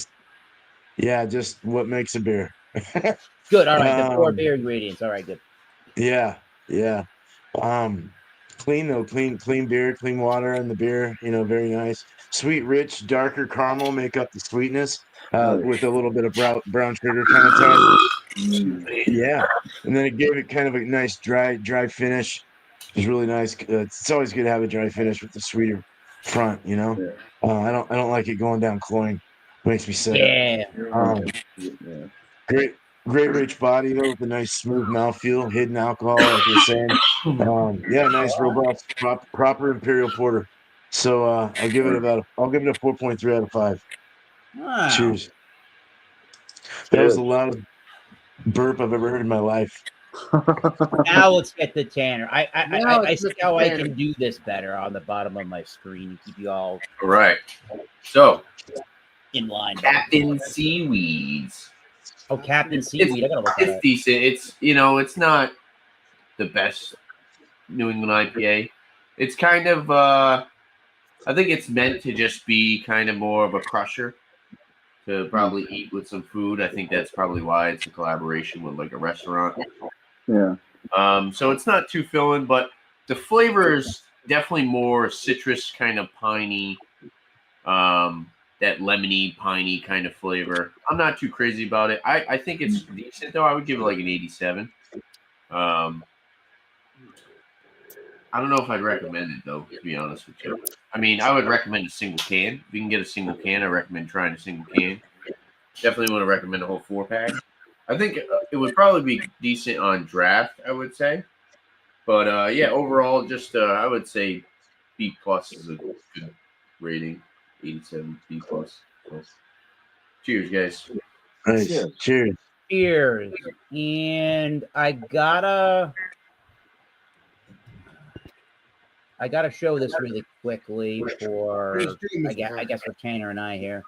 Just what makes a beer. Good. All right. The 4 beer ingredients. All right. Good. Yeah. Clean though. Clean beer. Clean water in the beer. Very nice. Sweet, rich, darker caramel make up the sweetness with a little bit of brown sugar kind of touch. Yeah, and then it gave it kind of a nice dry finish. It was really nice. It's always good to have a dry finish with the sweeter front. I don't like it going down cloying. Makes me sick. Yeah. Yeah. Great rich body though, with a nice smooth mouthfeel, hidden alcohol, like you're saying. Yeah, nice, robust, proper imperial porter. So I'll give it a 4.3 out of 5. Wow. Cheers. That was the loudest burp I've ever heard in my life. Now let's get to Tanner. I it's see Mr. how I Tanner. can do this better on the bottom of my screen. Keep you all All right. So, in line. Captain Seaweeds. Oh, Captain Seaweed. I gotta look that It's up. decent. It's not the best New England IPA. It's kind of I think it's meant to just be kind of more of a crusher to probably eat with some food. I think that's probably why it's a collaboration with like a restaurant. Yeah. So it's not too filling, but the flavor is definitely more citrus, kind of piney, that lemony, piney kind of flavor. I'm not too crazy about it. I think it's decent though. I would give it like an 87. I don't know if I'd recommend it though, to be honest with you. I mean, I would recommend a single can. If you can get a single can, I recommend trying a single can. Definitely want to recommend a whole 4-pack. I think it would probably be decent on draft, I would say. But yeah, overall, just I would say B plus is a good rating. 87 B plus. So, cheers, guys. Nice. Cheers. Cheers. And I gotta show this really quickly for I guess for Tanner and I here.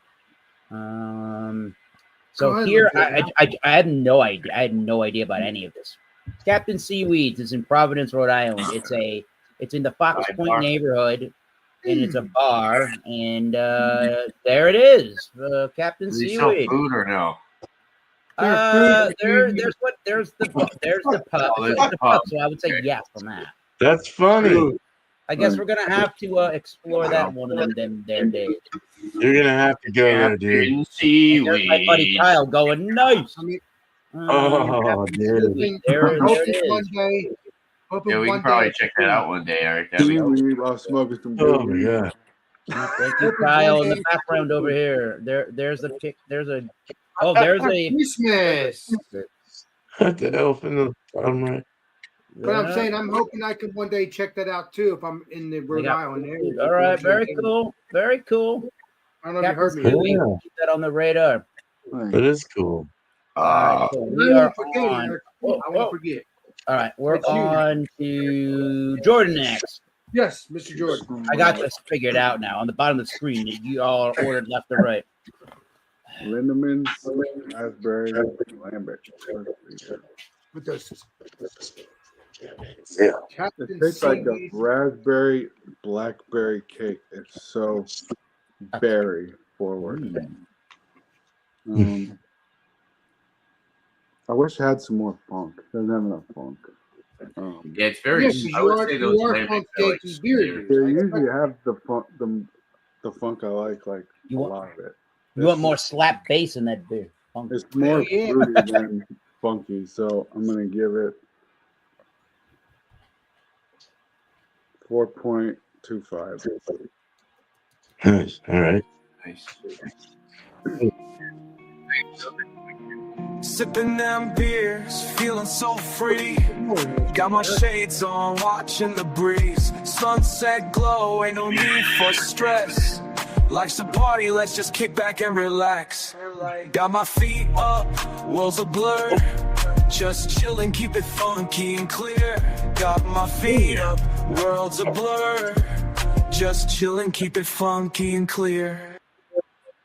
So Go ahead, here Mr. I had no idea. I had no idea about any of this. Captain Seaweeds is in Providence, Rhode Island. It's in the Fox Point neighborhood, and it's a bar. And there it is, Captain Do they sell Seaweed. food or no? There's the pub. There's the pub. So I would say yes on that. That's funny. I guess we're gonna have to explore that one of them days. You're gonna have to go there, dude. There's my buddy Kyle going nice. Oh, dude. There it is. One day, Yeah, we can probably check that out one day, Eric. That'd be Seaweed while smoking some Oh my god. Thank you, Kyle, in the background over here. There's a pic. There's a Christmas. The elf in the bottom right. But I'm saying I'm hoping I can one day check that out too if I'm in the Rhode Island area. All right, very cool. Very cool. I don't know if you heard me. Seaweed, keep that on the radar. It is cool. All right, so we are on. I won't forget. All right, we're It's you. on to Jordan next. Yes, Mr. Jordan. I got this figured out now. On the bottom of the screen, you all are ordered left or right. Lindemans, raspberry, Lambert. What does Yeah. It tastes like a raspberry blackberry cake. It's so berry forward. I wish it had some more funk. It doesn't have enough funk. Yeah, it's very. Yes, I would say you those are lemons funk are like cake and beer. They usually have the funk. The funk I like a lot of it. You want more slap bass in that beer. Funk. It's more fruity than funky, so I'm gonna give it 4.25. Nice. All right. Nice. Sipping them beers, feeling so free. Got my shades on, watching the breeze. Sunset glow, ain't no need for stress. Life's a party, let's just kick back and relax. Got my feet up, world's a blur. Just chillin', keep it funky and clear. Got my feet up, world's a blur. Just chillin', keep it funky and clear.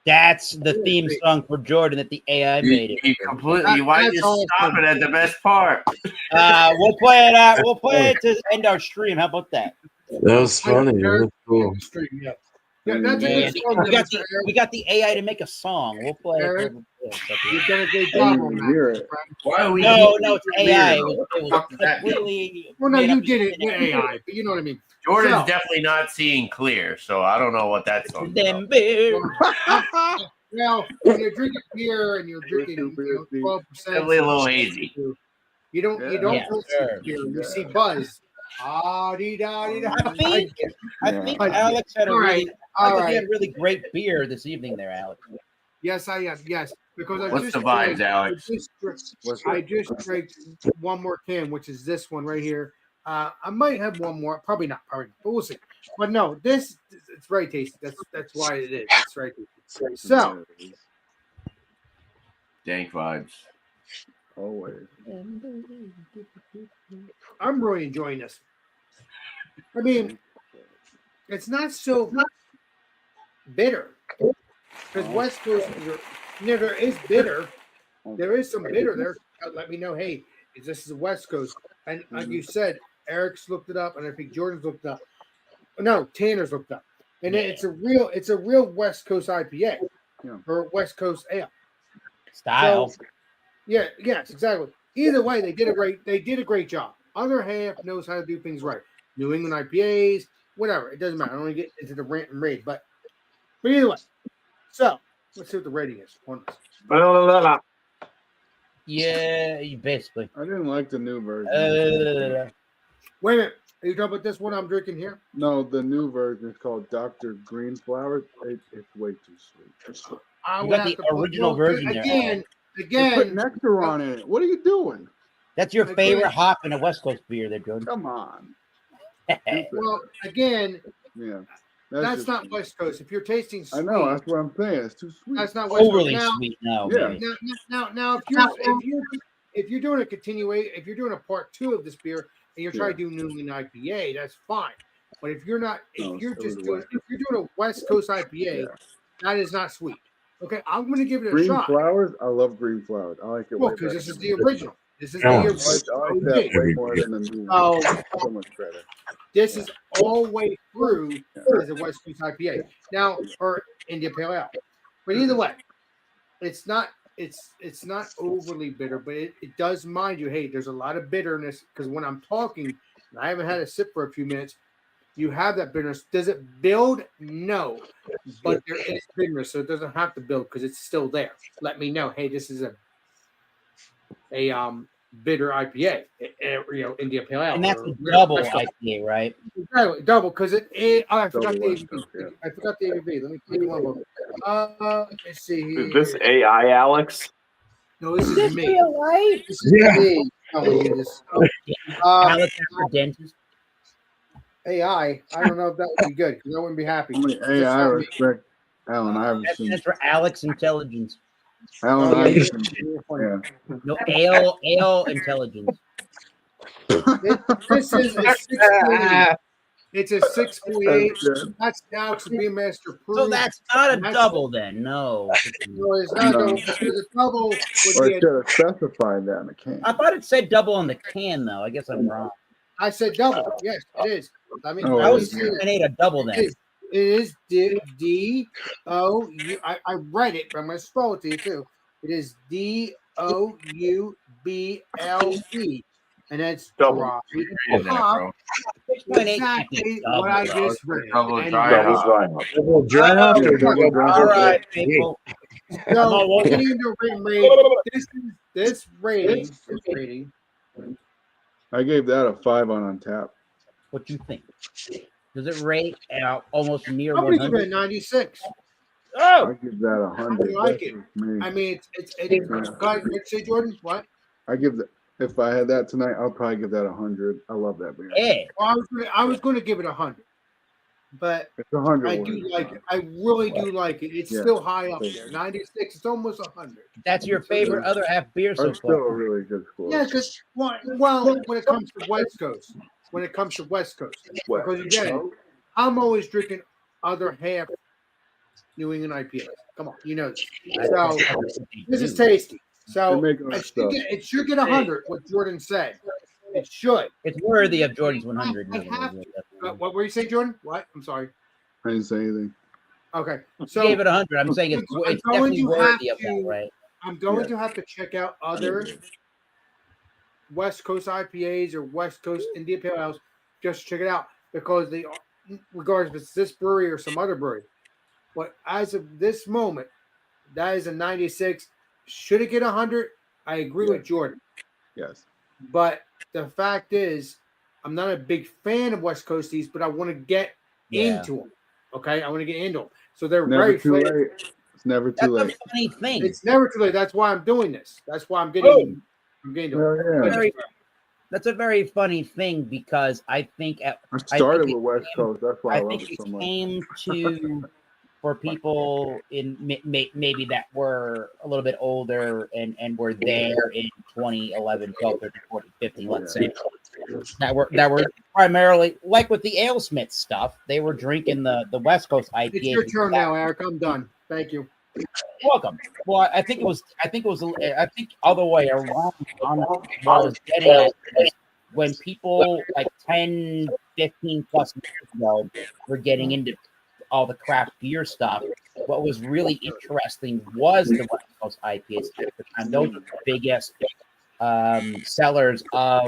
That's the theme song for Jordan that the AI made it. You completely. Why you stop it at the best part? We'll play it out. We'll play it to end our stream. How about that? That was funny. That was cool. Yeah, that's a Yeah, good song, we got the AI to make a song. We'll play it. You've done a great job on that. Why are we? No, it's AI. It What the was fuck does that mean? completely. Well, no, made you up did it shit. with AI, but you know what I mean. Jordan's So- definitely not seeing clear, so I don't know what that's on. Them beer. Well, when you're drinking beer and you're drinking 12%, Definitely a little hazy. You don't Yeah, taste sure. beer. You see buzz. Ah, dee da dee da. I think Alex had a All really. right. All You right. had really great beer this evening there, Alex. Yes, I am. Yes, because I What's just the vibes, drank- Alex? I just drank one more can, which is this one right here. I might have one more, probably not, but we'll see. But no, it's very tasty. That's why it is. It's very tasty. So Dank vibes. Always. I'm really enjoying this. I mean, it's not so bitter because West Coast, there is bitter. There is some bitter there. Let me know. Hey, this is the West Coast, and like you said, Eric's looked it up, and I think Jordan's looked it up. No, Tanner's looked it up, and it's a real West Coast IPA or West Coast ale Style. So, yes, exactly. Either way, they did a great job. Other half knows how to do things right. New England IPAs, whatever. It doesn't matter. I don't want to get into the rant and rave, but either way. So let's see what the rating is on this. Yeah, basically. I didn't like the new version. Wait a minute. Are you talking about this one I'm drinking here? No, the new version is called Dr. Green Flowers. It's way too sweet. You got the original version there. Again, put nectar on it. What are you doing? That's your favorite hop in a West Coast beer, there, Jordan. Come on. Well, again, Yeah. that's not West Coast. If you're tasting sweet, I know. That's what I'm saying. It's too sweet. That's not West Overly Coast. sweet now. Yeah. Now, if you're doing a continuation, if you're doing a part 2 of this beer and you're trying to do New England IPA, that's fine. But if you're not, if you're doing a West Coast IPA, that is not sweet. Okay, I'm going to give it a Green shot. Flowers. I love Green Flowers. I like it. Well, way because better. this is the original. This is the I original. like that way more than the new Oh, one. So much better. This is all the way through as a West Coast IPA. Now, or India Pale Ale. But either way, it's not overly bitter, but it does mind you, hey, there's a lot of bitterness because when I'm talking, and I haven't had a sip for a few minutes, you have that bitterness. Does it build? No. But there is bitterness, so it doesn't have to build because it's still there. Let me know, hey, this is a bitter IPA, India Pale Ale. And that's a double IPA, right? Exactly, double because I forgot Double the West ABV. Coast, yeah. I forgot the ABV. Let me take one more. Let's see here. Is this AI, Alex? No, this is me. right? This is me. Alex for dentist. AI. I don't know if that would be good because I wouldn't be happy. Only Just I not me. respect Alan Iverson. That's for Alex Intelligence. Alan Iverson. Yeah. Yeah. No, ale intelligence. This is a 6.8. It's a 6.8. That's Alex being master proof. So that's not a double then. No. No, it's not double. Because a double Or would it be should have specified that in the can. I thought it said double on the can, though. I guess I'm wrong. I said double. Yes, it is. I mean, Oh, I was yeah. 6.8 a double then. It is D O U. I read it, but I'm going to spell it to you too. It is DOUBLE, and that's Double. dry. Read that, bro. 6.8 Exactly double. what I just read. Double And dry Double hop. dry hop. Double dry hop or double dry All hop? right, people. So, getting into rating, this rating. I gave that a 5 on Untappd. What you think? Does it rate out almost near I'm going to give 100? it a 96. I Oh, give that a 100. I like That's it. just me. I mean, it's God, let's say, Jordan, what? I give that. If I had that tonight, I'll probably give that 100. I love that beer. yeah. Well, I was going to give it 100, but It's 100. I do like it. I really do like it. It's Yeah. still high up there. 96. It's almost 100. That's your favorite other half beer so That's still a far. really good score. Yeah, because well, when it comes to West Coast, because again, I'm always drinking other half New England IPAs. Come on, you know this. So this is tasty. So They're making up stuff. it should get 100. What Jordan said, it should. It's worthy of Jordan's 100. What were you saying, Jordan? What? I'm sorry. I didn't say anything. Okay, So so gave it 100. I'm saying it's I'm going definitely to worthy have of that, to- right? I'm going to have to check out other West Coast IPAs or West Coast India Pale Ales just to check it out because they are, regardless if it's this brewery or some other brewery. But as of this moment, that is a 96. Should it get 100? I agree with Jordan. Yes. But the fact is, I'm not a big fan of West Coasties, but I want to get into them. Okay, I want to get into them. So they're Never very too flavored. late. It's never too That's late. a funny thing. It's never too late. That's why I'm doing this. That's why I'm Oh. getting. I'm getting to Well, it. yeah. That's a very funny thing because I think I started with West came, Coast. That's why I I love think it it so much. came to for people in maybe that were a little bit older and were there in 2011, 12, 13, 14, 15, let's say, that were primarily like with the AleSmith stuff. They were drinking the West Coast IPA. It's your turn now, Eric. I'm done. Thank you. Welcome. Well, I think all the way around. What I was getting at is when people like 10, 15 plus years ago were getting into all the craft beer stuff. What was really interesting was the West Coast IPAs at the time. Those were the biggest sellers of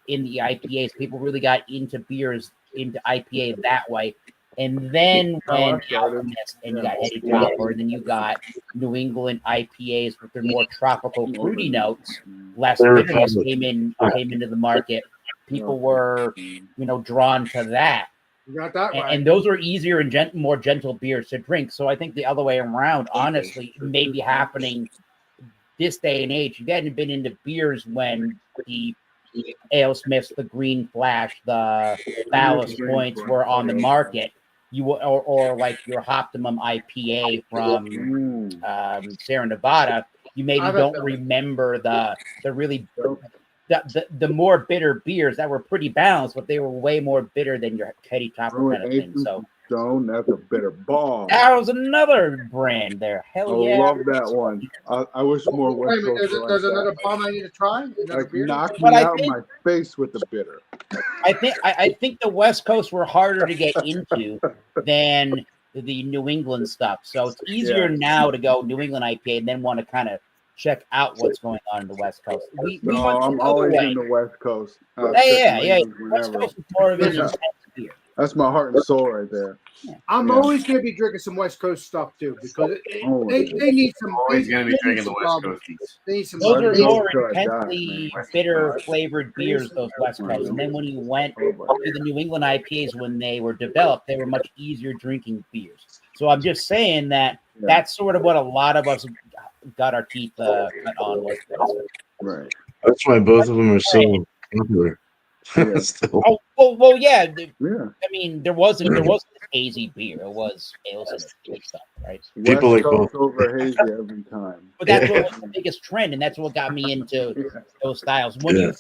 in the IPAs. People really got into beers, into IPA that way. And then when Alchemist and you got Heady Topper, and then you got New England IPAs with their more tropical fruity notes, less bitterness came into the market. People were, drawn to that. You got that right. And those are easier and more gentle beers to drink. So I think the other way around, honestly, may be happening this day and age. You hadn't been into beers when the AleSmiths, the Green Flash, the Ballast Points were on the market. Or like your Optimum IPA from Sierra Nevada, you maybe don't remember the really the more bitter beers that were pretty balanced, but they were way more bitter than your Heady Topper kind of thing. So Stone, that's a bitter bomb. that was another brand there. Hell yeah, I love that one. I wish more West Coast. There's another bomb I need to try. Like knock me out my face with the bitter. I think the West Coast were harder to get into than the New England stuff. So it's easier now to go New England IPA and then want to kind of check out what's going on in the West Coast. I'm always in the West Coast. Yeah. West Coast is more of an intense beer. That's my heart and soul right there. I'm always going to be drinking some West Coast stuff too because they need some. Always going to be drinking the West Coasties. They need some. Those are more intensely bitter flavored beers. Those West Coast, and then when you went to the New England IPAs when they were developed, they were much easier drinking beers. So I'm just saying that that's sort of what a lot of us got our teeth cut on with. Right. That's why both of them are so popular. Well, yeah. I mean, there wasn't this hazy beer. It was and stuff, right? People West like Coast over hazy every time. But that's what was the biggest trend, and that's what got me into those styles. When you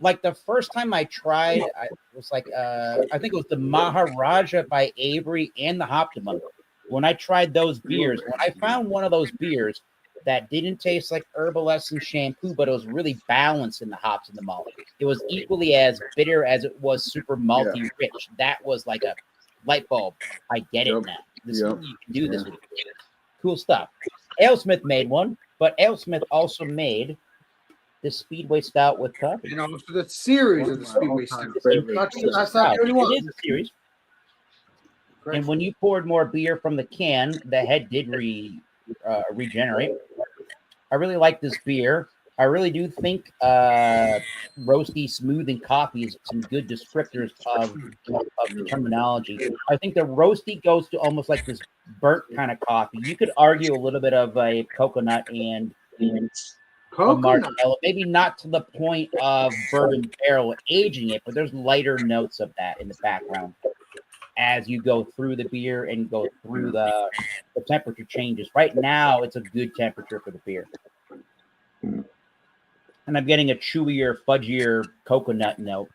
like the first time I tried, it was like I think it was the Maharaja by Avery and the Optimum. When I tried those beers, when I found one of those beers that didn't taste like Herbalescent shampoo, but it was really balanced in the hops and the malt. It was equally as bitter as it was super malty rich. That was like a light bulb. I get it now. You can do this with cool stuff. AleSmith made one, but AleSmith also made the Speedway Stout with coffee. You know, so the series of the Speedway Stout. That's not the only one. It is a series. Correct. And when you poured more beer from the can, the head did regenerate. I really like this beer. I really do think roasty, smooth, and coffee is some good descriptors of the terminology. I think the roasty goes to almost like this burnt kind of coffee. You could argue a little bit of a coconut and a marshmallow, maybe not to the point of bourbon barrel aging it, but there's lighter notes of that in the background as you go through the beer and go through the temperature changes. Right now, it's a good temperature for the beer. And I'm getting a chewier, fudgier coconut note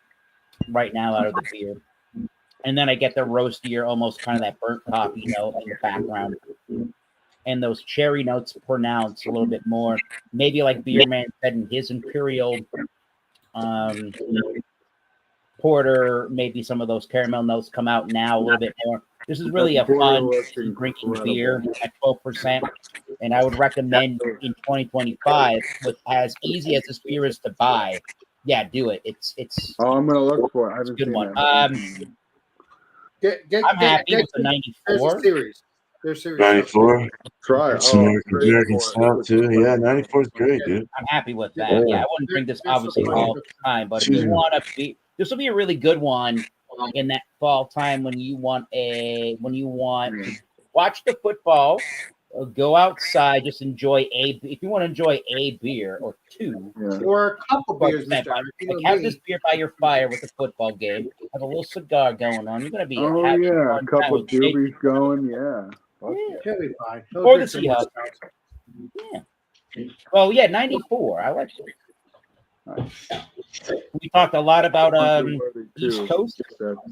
right now out of the beer. And then I get the roastier, almost kind of that burnt coffee note in the background. And those cherry notes pronounced a little bit more. Maybe like Beerman said in his Imperial porter, maybe some of those caramel notes come out now a little bit more. This is really a fun drinking beer at 12%. And I would recommend in 2025, with as easy as this beer is to buy, do it. It's I'm gonna look for it. I haven't good seen one. That. I'm happy with the 94. There's series. 94. Try it. It's American Stout too. Yeah, 94 is great, dude. I'm happy with that. Yeah, I wouldn't drink this obviously all the time, but if you want to be, this will be a really good one in that fall time when you want to watch the football, go outside, just enjoy if you want to enjoy a beer or two, or a couple beers, like, Mr. Eric. You know have me. this beer by your fire with the football game, have a little cigar going on. You're gonna be Oh having yeah, fun a couple time with Jake. doobies going. Yeah. He'll be fine. He'll Or the drink some more Seahawks. stouts. Yeah. Well, yeah, 94. I like it. We talked a lot about East Coast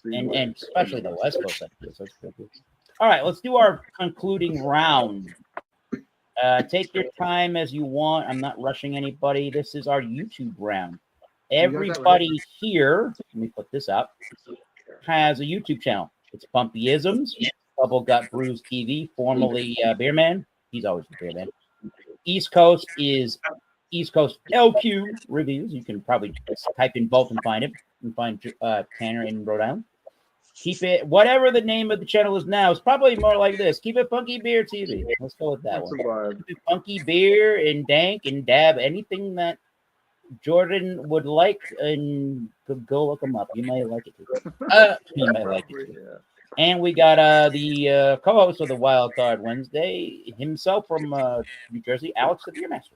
and especially the West Coast. So that's good. All right, let's do our concluding round. Take your time as you want. I'm not rushing anybody. This is our YouTube round. Everybody here, let me put this up, has a YouTube channel. It's Bumpyisms, Double Gut Brews TV, formerly Beer Man. He's always the Beer Man. East Coast is East Coast LQ Reviews. You can probably type in both and find it. You can find Tanner in Rhode Island. Keep it, whatever the name of the channel is now, it's probably more like this. Keep it Funky Beer TV. Let's go with that one. Keep it Funky Beer and Dank and Dab, anything that Jordan would like, and go look him up. You might like it too. You might like it too. And we got the co-host of the Wild Card Wednesday himself from New Jersey, Alex the Beer Master.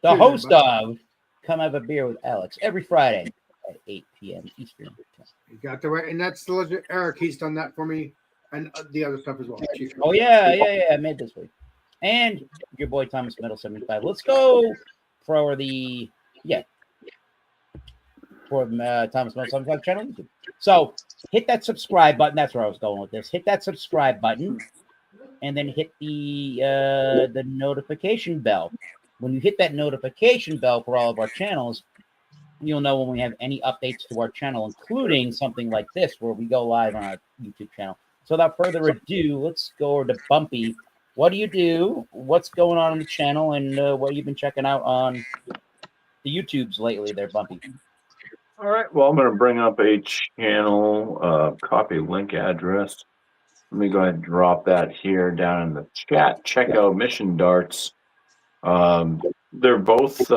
The host of Come Have a Beer with Alex every Friday at 8 p.m. Eastern. You got the right, and that's the legit Eric. He's done that for me, and the other stuff as well. Oh yeah, I made this week. And your boy Thomas Middle 75. Let's go for the Thomas Middle 75 channel YouTube. So hit that subscribe button. That's where I was going with this. Hit that subscribe button, and then hit the notification bell. When you hit that notification bell for all of our channels, you'll know when we have any updates to our channel, including something like this, where we go live on our YouTube channel. So without further ado, let's go over to Bumpy. What do you do? What's going on the channel, and what you've been checking out on the YouTubes lately there, Bumpy? All right. Well, I'm going to bring up a channel, copy link address. Let me go ahead and drop that here down in the chat. Check out Mission Darts. They're both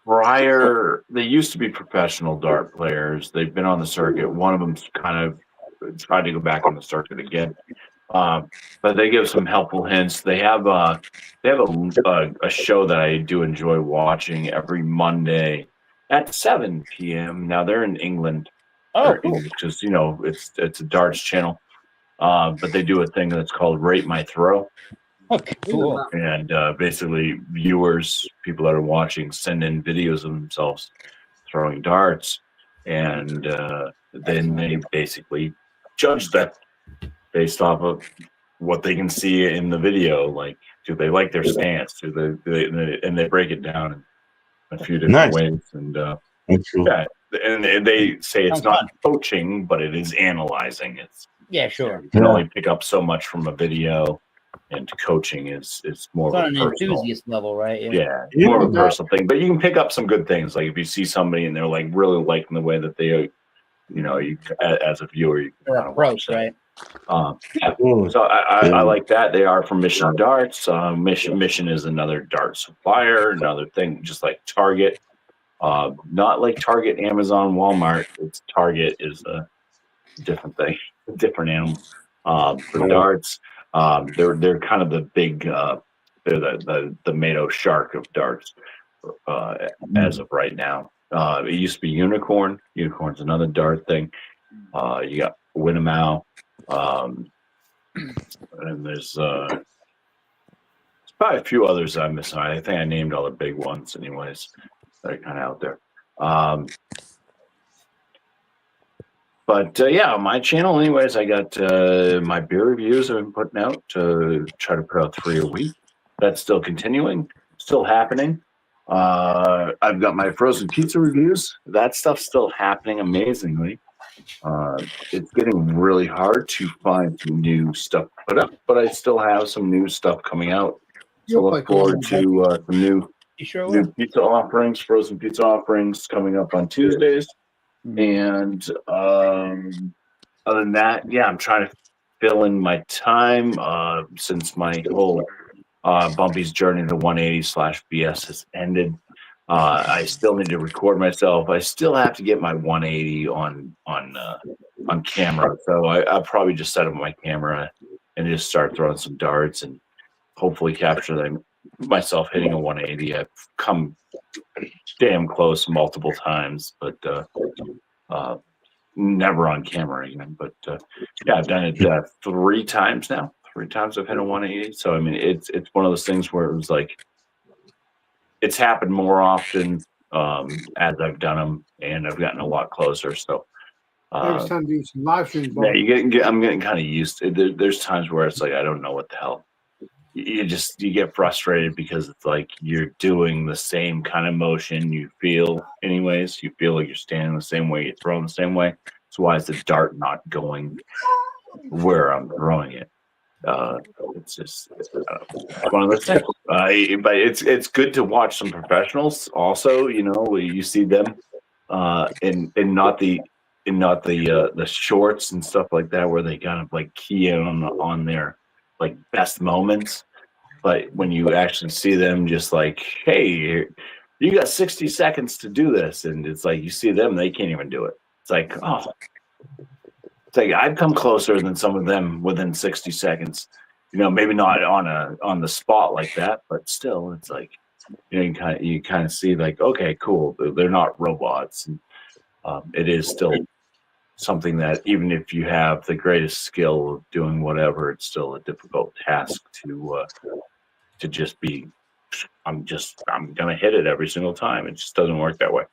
prior. They used to be professional dart players. They've been on the circuit. One of them's kind of tried to go back on the circuit again. But they give some helpful hints. They have a show that I do enjoy watching every Monday at 7 p.m. Now they're in England. Oh, cool. Because it's a darts channel. But they do a thing that's called Rate My Throw. Okay, cool. And basically, viewers, people that are watching, send in videos of themselves throwing darts, and then they basically judge that based off of what they can see in the video. Like, do they like their stance? Do they break it down in a few different ways? And yeah, and they say it's not coaching, but it is analyzing. It's sure. You can only pick up so much from a video, and coaching is more It's of on a an personal, enthusiast level, right? yeah, more of a personal thing. But you can pick up some good things. Like if you see somebody and they're like really liking the way that they, you as a viewer, you can kind of approach, right? So I like that. They are from Mission Darts. Mission is another dart supplier, another thing, just like Target. Not like Target, Amazon, Walmart. It's Target is a different thing, different animal. For darts, they're kind of the big, they're the Mado shark of darts as of right now. It used to be Unicorn. Unicorn's another dart thing. You got Winnemow. And there's probably a few others I'm missing. I think I named all the big ones anyways. That are kind of out there. But yeah, on my channel anyways, I got my beer reviews I've been putting out to try to put out 3 a week. That's still continuing, still happening. I've got my frozen pizza reviews. That stuff's still happening amazingly. It's getting really hard to find some new stuff to put up, but I still have some new stuff coming out. So look forward to some new pizza offerings, frozen pizza offerings coming up on Tuesdays. And other than that, yeah, I'm trying to fill in my time since my whole Bumpy's journey to 180/BS has ended. I still need to record myself. I still have to get my 180 on camera. So I'll probably just set up my camera and just start throwing some darts and hopefully capture myself hitting a 180. I've come damn close multiple times, but never on camera again. But yeah, I've done it 3 times now. 3 times I've hit a 180. So I mean, it's one of those things where it was like it's happened more often as I've done them, and I've gotten a lot closer. So Next time do some live streams. yeah, I'm getting kind of used to it. There's times where it's like I don't know what the hell. You get frustrated because it's like you're doing the same kind of motion you feel anyways. You feel like you're standing the same way, you're throwing the same way. So why is the dart not going where I'm throwing it? It's just one of those things. But it's good to watch some professionals also. You know, you see them and not the shorts and stuff like that where they kind of like key in on their like best moments. But when you actually see them just like, hey, you got 60 seconds to do this, and it's like you see them, they can't even do it. It's like, oh, it's like I've come closer than some of them within 60 seconds. You know, maybe not on the spot like that, but still, it's like you kind of see like, okay, cool, they're not robots, and it is still something that even if you have the greatest skill of doing whatever, it's still a difficult task to just be. I'm gonna hit it every single time. It just doesn't work that way.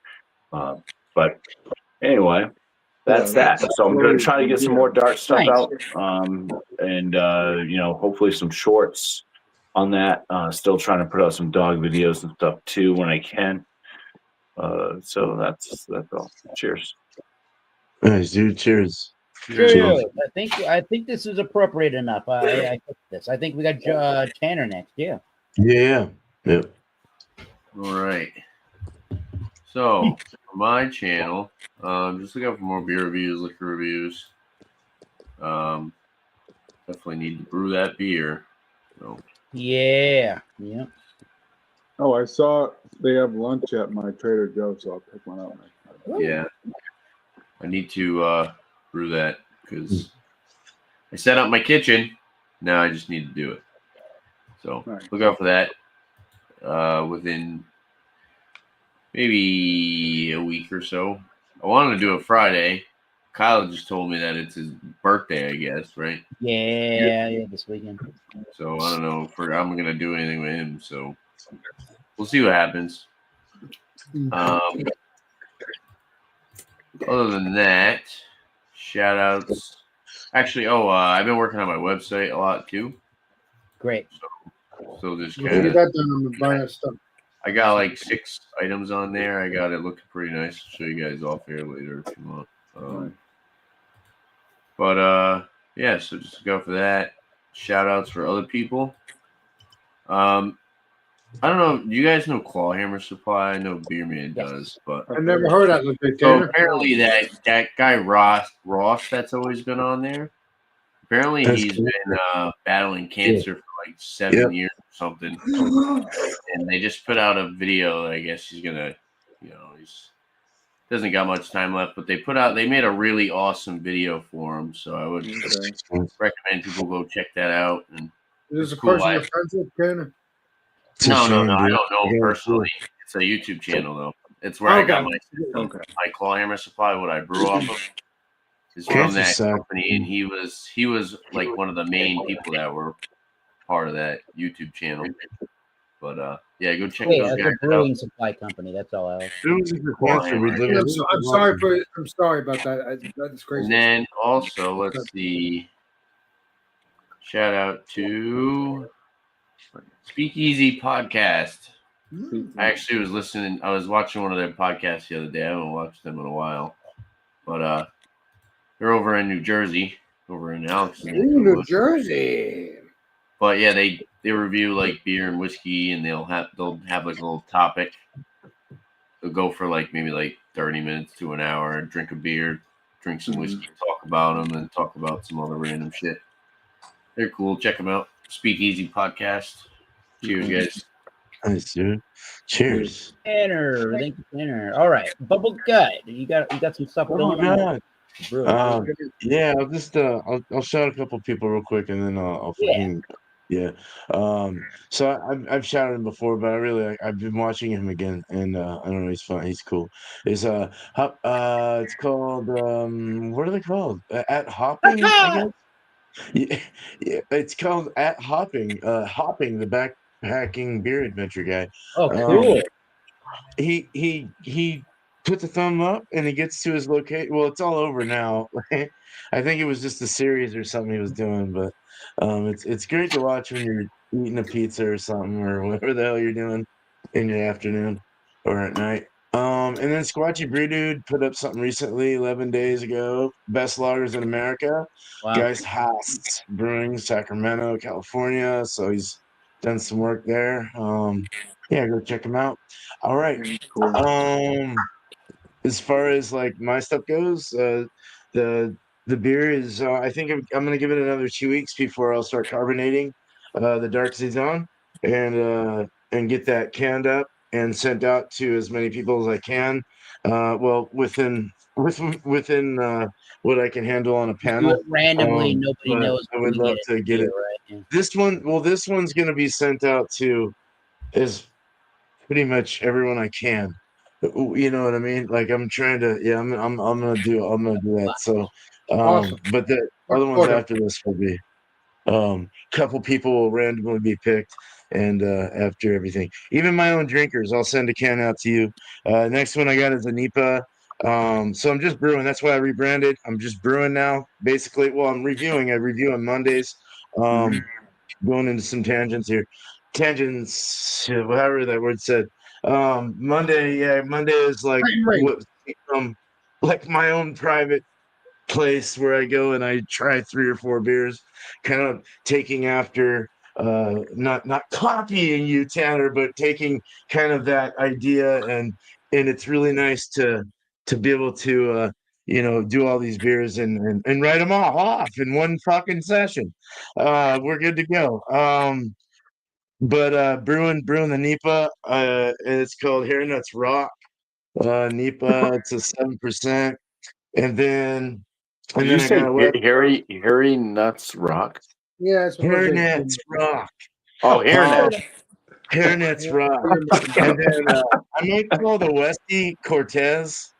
But anyway, that's that. So I'm gonna try to get some more dart stuff out, and you know, hopefully some shorts on that. Still trying to put out some dog videos and stuff too when I can. So that's all. Cheers. Nice, dude. Cheers. Cheers. I think this is appropriate enough. I think this. I think we got Tanner next. Yeah. Yeah. All right. So for my channel, just look out for more beer reviews, liquor reviews. Definitely need to brew that beer. So. Yeah. Oh, I saw they have lunch at my Trader Joe's, so I'll pick one up. Yeah. I need to brew that because I set up my kitchen. Now I just need to do it. So look out for that within maybe a week or so. I wanted to do it Friday. Kyle just told me that it's his birthday, I guess, right? Yeah, this weekend. So I don't know if I'm going to do anything with him. So we'll see what happens. Other than that, shout outs. Actually, I've been working on my website a lot too. Great. So just Get kind of that done and buy that stuff. I got like 6 items on there. I got it looking pretty nice. I'll show you guys off here later if you want. But yeah, so just go for that. Shout outs for other people. I don't know. Do you guys know Clawhammer Supply? I know Beerman does, but I've never heard that. So apparently that guy Ross that's always been on there. Apparently he's been battling cancer for like 7 years or something, and they just put out a video. I guess he's gonna, he's doesn't got much time left, but they made a really awesome video for him. So I would recommend people go check that out. And is this a cool person you're friends with, Tanner? No, I don't know him personally. It's a YouTube channel though. It's where I got my Clawhammer Supply, what I brew off of. Is from that company, and he was like one of the main people that were part of that YouTube channel. But yeah, go check those guys a brewing supply company. That's all I I'm sorry about that. That's crazy. And then also, let's see. Shout out to Speakeasy Podcast. I actually was listening. I was watching one of their podcasts the other day. I haven't watched them in a while, but they're over in New Jersey, over in Alex. New Jersey. But yeah, they review like beer and whiskey, and they'll have like a little topic. They'll go for like maybe like 30 minutes to an hour, drink a beer, drink some whiskey, talk about them, and talk about some other random shit. They're cool. Check them out. Speakeasy Podcast. Cheers, guys. Nice, dude. Cheers. Tanner, thank you, Tanner. All right, Bubble Gut, you got some stuff Oh going my on. god. Bro. Yeah, I'll just I'll shout a couple people real quick and then I'll Yeah. fucking yeah. So I've shouted him before, but I've been watching him again and I don't know, he's fun, he's cool. It's it's called what are they called? At Hopping, I guess. Yeah, yeah, it's called At Hopping, Hopping, the backpacking beer adventure guy. Oh, Um cool. he puts a thumb up and he gets to his location. Well, it's all over now. I think it was just a series or something he was doing, but it's great to watch when you're eating a pizza or something or whatever the hell you're doing in your afternoon or at night. And then Squatchy Brew Dude put up something recently, 11 days ago. Best lagers in America. Wow. Guy's Haas Brewing, Sacramento, California. So he's done some work there. Yeah, go check him out. All right. Cool. As far as like my stuff goes, the the beer is. I think I'm gonna give it another 2 weeks before I'll start carbonating the Dark Saison and get that canned up and sent out to as many people as I can. Well, within what I can handle on a Do panel. it randomly, nobody But knows I when would you love get to it get here, it. right? Yeah. This one's gonna be sent out to as pretty much everyone I can. You know what I mean? Like I'm trying to, yeah, I'm gonna do that. So, Awesome. but the Look other ones forward to it. after this will be, couple people will randomly be picked, and after everything, even my own drinkers, I'll send a can out to you. Next one I got is a NEPA. So I'm just brewing. That's why I rebranded. I'm just brewing now. Basically, well, I'm reviewing. I review on Mondays. Going into some tangents here. Tangents, yeah, whatever that word said. Monday, yeah, Monday is like Ring. what like my own private place where I go and I try 3 or 4 beers, kind of taking after not copying you, Tanner, but taking kind of that idea and it's really nice to be able to do all these beers and write them all off in one fucking session. We're good to go. But brewing the NEPA, and it's called Hair Nuts Rock. NEPA, it's a 7%. And then Did you I got say a web Harry Nuts Rock? Yeah, that's what Hair we're Nuts Rock. Oh, Um, Hairnet. Hair Nuts Rock. And then I might call the Westy Cortez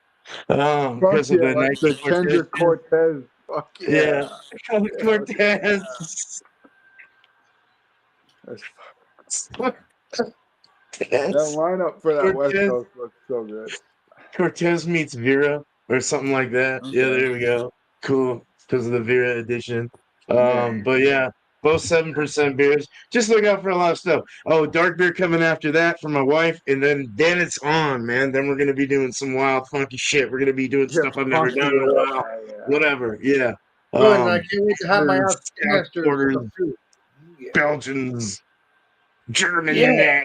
Fuck because of yeah, the like Nike the Kendrick Cortez. Fuck Yeah, yeah. Cortez. That lineup for that West Cortez. Coast looks so good. Cortez meets Vera or something like that. Yeah, Okay. there we go. Cool. Because of the Vera edition. Yeah. But yeah, both 7% beers. Just look out for a lot of stuff. Oh, dark beer coming after that for my wife, and then it's on, man. Then we're gonna be doing some wild, funky shit. We're gonna be doing Yeah, stuff I've never funky done in a it up. while. Yeah. Whatever. Yeah. good, and I can't wait to have my Scotch semester porters, stuff too. Yeah. Belgians, Yeah.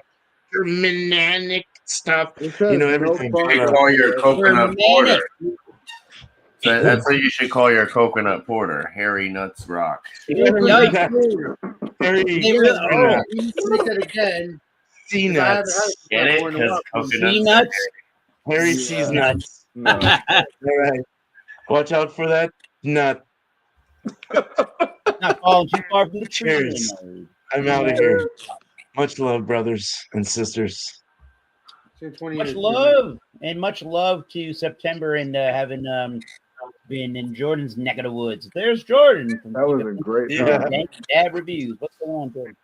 Germanic stuff. This has no Everything. You should fun. call your coconut porter. Manic. That's what you should call your coconut porter. Harry Nuts Rock. Yikes. Very They really, oh, We need to make that again. sea 'Cause I haven't had nuts. a Get coconut it? porter in a Because while. coconuts. peanuts. Harry Yeah. sees nuts. No. All right. Watch out for that nut. Not falling too far from the tree. Cheers. I'm out of here. Much love, brothers and sisters. It's been 20 Much years. love and much love to September and having been in Jordan's neck of the woods. There's Jordan. From That was a great Yeah. time. Dank Dad Reviews. What's going on, Jordan?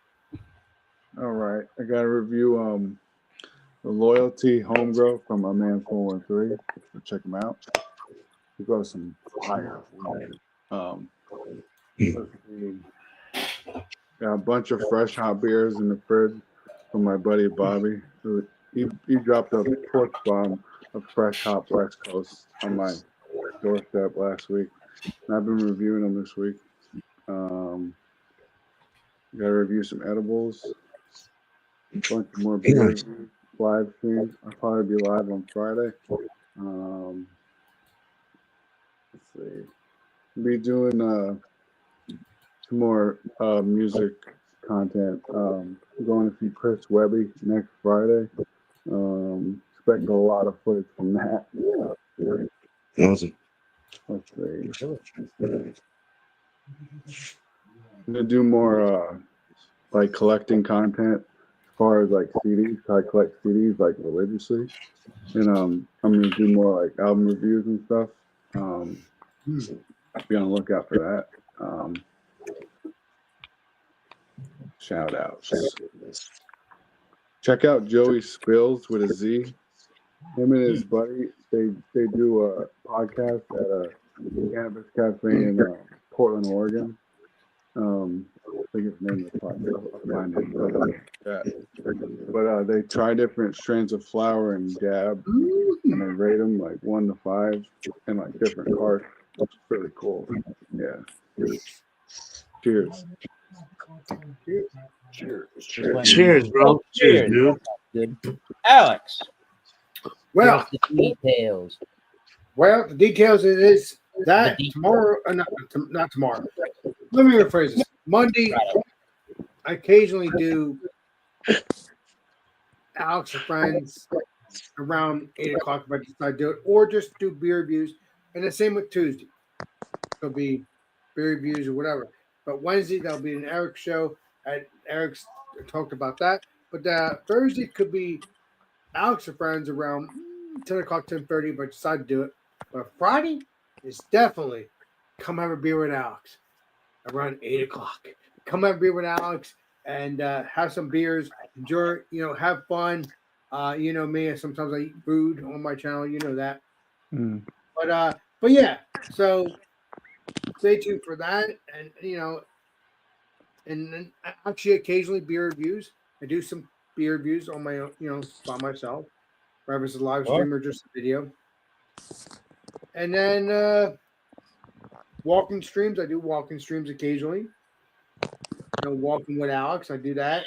All right. I got to review the Loyalty Homegrow from my man 413. Check him out. We got some fire. Let's see. Got a bunch of fresh hot beers in the fridge from my buddy Bobby. He dropped a torch bomb of fresh hot West Coast on my doorstep last week. And I've been reviewing them this week. Got to review some edibles. A bunch of more beers. Live streams. I'll probably be live on Friday. Let's see. Be doing some more music content. Going to see Chris Webby next Friday. Expect a lot of footage from that. Awesome. Let's see. I'm gonna do more like collecting content as far as like CDs. I collect CDs like religiously, and I'm gonna do more like album reviews and stuff. Be on the lookout for that. Shout outs. Check out Joey Spills with a Z. Him and his buddy, they do a podcast at a cannabis cafe in Portland, Oregon. I think his name is podcast. I'll find it. But they try different strains of flower and dab, and they rate them like 1 to 5 in like different carts. It's really cool. Yeah. Cheers. Cheers, bro. Cheers, dude. Good. Alex. Well, the details. Well, the details is that tomorrow, not tomorrow. Let me rephrase this. Monday, I occasionally do Alex and Friends around 8 o'clock if I decide to do it, or just do beer reviews. And the same with Tuesday. It'll be beer reviews or whatever. But Wednesday, there'll be an Eric show. Eric's talked about that. But Thursday could be Alex and Friends around 10 o'clock, 10:30, but I decide to do it. But Friday is definitely come have a beer with Alex around 8 o'clock. Come have a beer with Alex and have some beers, enjoy, have fun. You know me, sometimes I eat food on my channel, you know that. But yeah, so stay tuned for that. And, and then actually occasionally beer reviews. I do some beer reviews on my own, by myself, whether it's a live stream or just a video. And then walking streams. I do walking streams occasionally. Walking with Alex. I do that.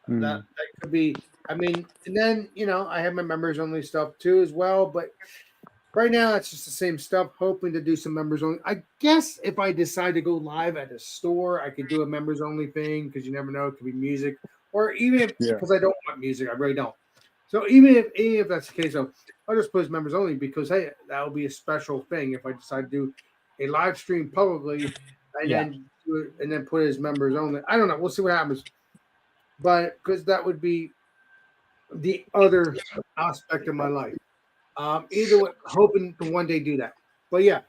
That could be. And then I have my members only stuff too as well. But right now it's just the same stuff. Hoping to do some members only. I guess if I decide to go live at a store, I could do a members only thing because you never know. It could be music, or even if because I don't want music, I really don't. So even if that's the case, I'll just put as members only because hey, that will be a special thing if I decide to do a live stream publicly and then put it as members only. I don't know. We'll see what happens. But because that would be the other aspect of my life. Either way, hoping to one day do that. But yeah,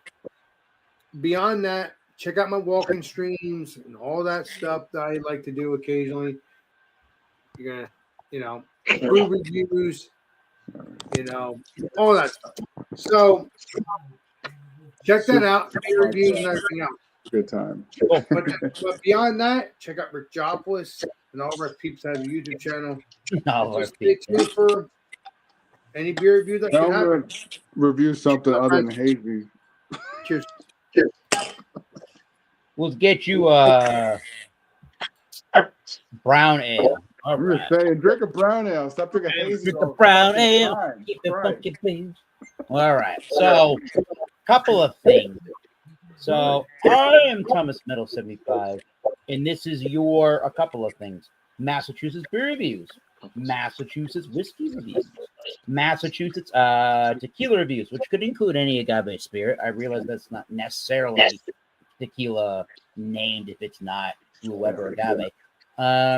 beyond that, check out my walking streams and all that stuff that I like to do occasionally. You're gonna, food reviews, all that stuff. So check that out. Reviews and everything else. Good time. But beyond that, check out Rick Jopless and all of our peeps have a YouTube channel. Stay tuned for any beer review that you have. Review something other than hazy. Cheers. We'll get you brown ale. All right. Saying, drink a brown ale. Stop drinking hazy. Drink a brown ale. Keep the fucking things. All right. So, couple of things. So, I am Thomas Metal 75, and this is a couple of things. Massachusetts beer reviews, Massachusetts whiskey reviews, Massachusetts tequila reviews, which could include any agave spirit. I realize that's not necessarily tequila named if it's not Blue Weber agave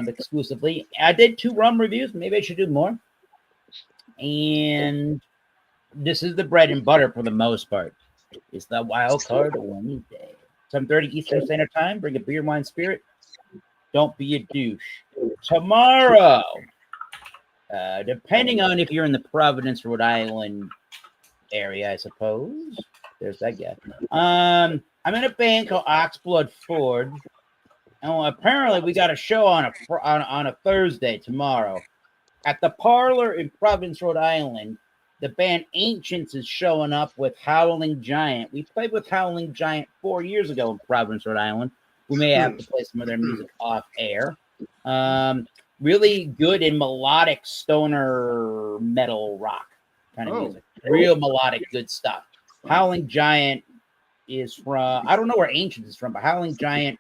exclusively. I did 2 rum reviews. Maybe I should do more. And this is the bread and butter for the most part. It's the wild card Wednesday. 7:30 Eastern Standard Time. Bring a beer, wine, spirit. Don't be a douche. Tomorrow, depending on if you're in the Providence, Rhode Island area, I suppose. There's that guy. I'm in a band called Oxblood Forge. And apparently, we got a show on a Thursday tomorrow at the Parlor in Providence, Rhode Island. The band Ancients is showing up with Howling Giant. We played with Howling Giant 4 years ago in Providence, Rhode Island. We may have to play some of their music off air. Really good in melodic stoner metal rock kind of music. Real melodic, good stuff. Howling Giant is from, I don't know where Ancients is from, but Howling Giant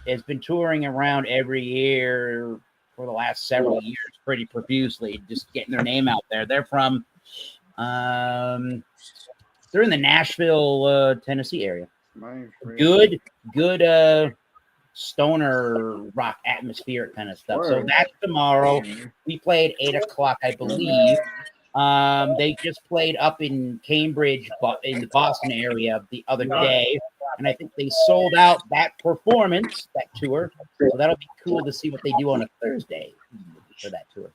has been touring around every year for the last several years pretty profusely, just getting their name out there. They're from, they're in the Nashville, Tennessee area. Good stoner rock atmospheric kind of stuff. So that's tomorrow. We played 8 o'clock, I believe. They just played up in Cambridge, in the Boston area the other day, and I think they sold out that performance, that tour. So that'll be cool to see what they do on a Thursday for that tour.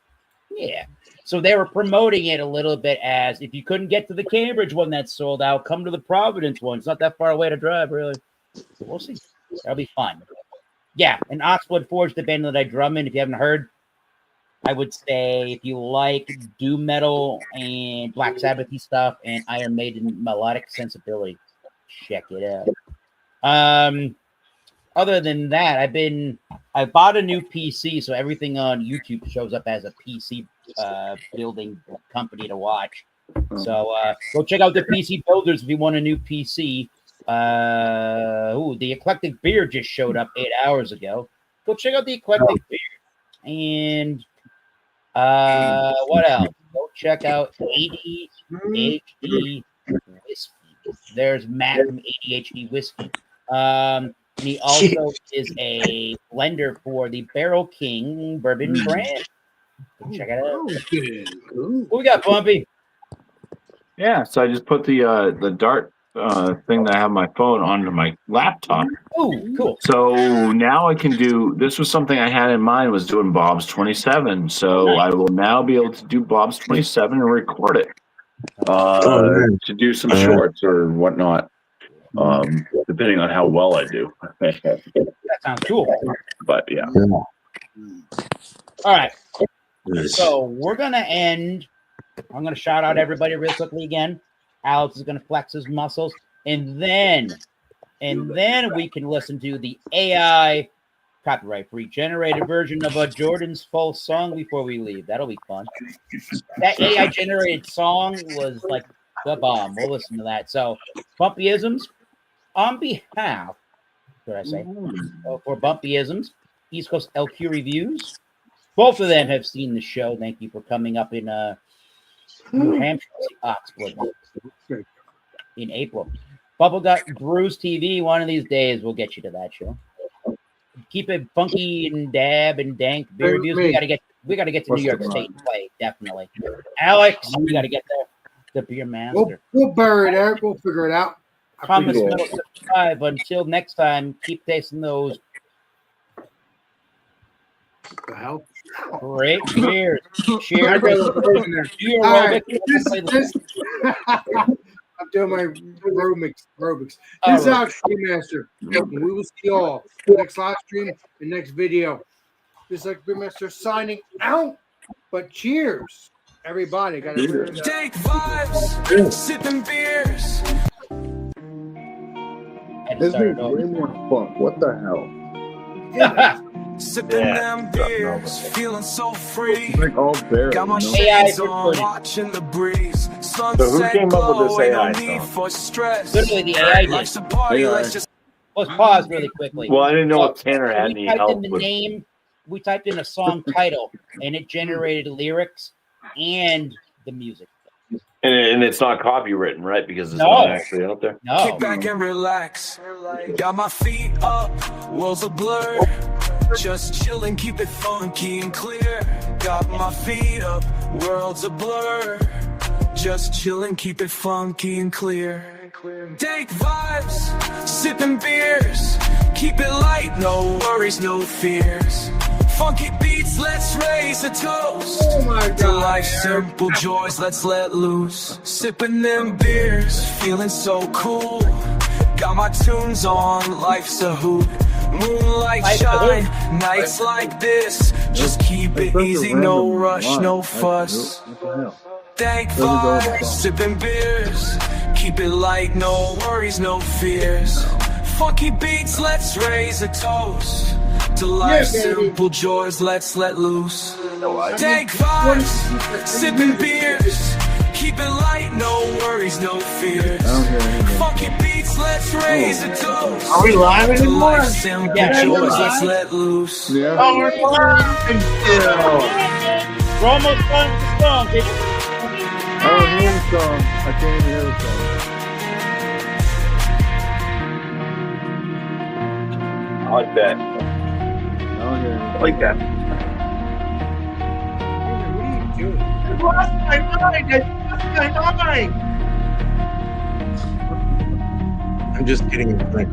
Yeah. So they were promoting it a little bit as, if you couldn't get to the Cambridge one that's sold out, come to the Providence one. It's not that far away to drive, really. So we'll see. That'll be fun. Yeah, and Oxblood Forge, the band that I drum in, if you haven't heard, I would say if you like doom metal and Black Sabbath-y stuff and Iron Maiden melodic sensibility, check it out. Other than that, I bought a new PC, so everything on YouTube shows up as a PC building company to watch. So go check out the PC Builders if you want a new PC. The Eclectic Beer just showed up 8 hours ago. Go check out the Eclectic Beer. And what else? Go check out ADHD Whiskey. There's Matt from ADHD Whiskey. And he also is a blender for the Barrel King bourbon brand. Go check it out. What we got, Bumpy? Yeah, so I just put the dart thing that I have on my phone onto my laptop. Oh, cool. So now I can do, this was something I had in mind, was doing Bob's 27. So I will now be able to do Bob's 27 and record it to do some shorts or whatnot, depending on how well I do. That sounds cool. But yeah. All right. So we're going to end. I'm going to shout out everybody real quickly again. Alex is going to flex his muscles, and then we can listen to the AI copyright-free generated version of a Jordan's full song before we leave. That'll be fun. That AI generated song was like the bomb. We'll listen to that. So, Bumpyisms, on behalf, what did I say? For Bumpyisms, East Coast LQ Reviews. Both of them have seen the show. Thank you for coming up in New Hampshire, Oxford, in April. Bubblegut Brews TV. One of these days, we'll get you to that show. Keep it funky and dab and dank beer reviews. We gotta get to New York State and play, definitely. Alex, we gotta get the beer master. We'll bury it, Eric. We'll figure it out. Promise to subscribe. Until next time, keep tasting those. What the hell? Great beers. Cheers. I'm doing my aerobics. This is our Stream Master. We will see you all next live stream and next video. This is Stream Master signing out. But cheers, everybody. Got to take vibes, sipping beers. This is way more fun. What the hell? Sipping them beers, feeling so free. Like all beer. Got my shades on, watching the breeze. Sunset came up with this AI no need for stress. Literally, the AI did. Let's pause really quickly. Well, I didn't know if Tanner had any help with name. We typed in a song title, and it generated lyrics and the music. And it's not copywritten, right? Because it's not actually out there. No. Kick back and relax. Got my feet up, world's a blur. Just chillin', keep it funky and clear. Got my feet up, world's a blur. Just chillin', keep it funky and clear. Take vibes, sipping beers. Keep it light, no worries, no fears. Funky beats, let's raise a toast. Oh my God. To life's simple joys, let's let loose. Sipping them beers, feeling so cool. Got my tunes on, life's a hoot. Moonlight shine, nights like this. Just keep it easy, no rush, no fuss. Thank vibes, sipping beers. Keep it light, no worries, no fears. Funky beats, let's raise a toast. To life's simple joys, let's let loose. Take vibes, sipping beers. Keep it light, no worries. worries, no fears. I don't hear anything. Funky beats, let's raise a toast. Are we live anymore? Life's simple Yeah, joys, we're let's live. let loose. Yeah. Oh, we're live still. We're almost done with the song. Kid. I don't hear the song. I can't even hear the song. I like that. I don't hear anything. I like that. What are you doing? I lost my mind. I lost my mind. I'm just getting a drink.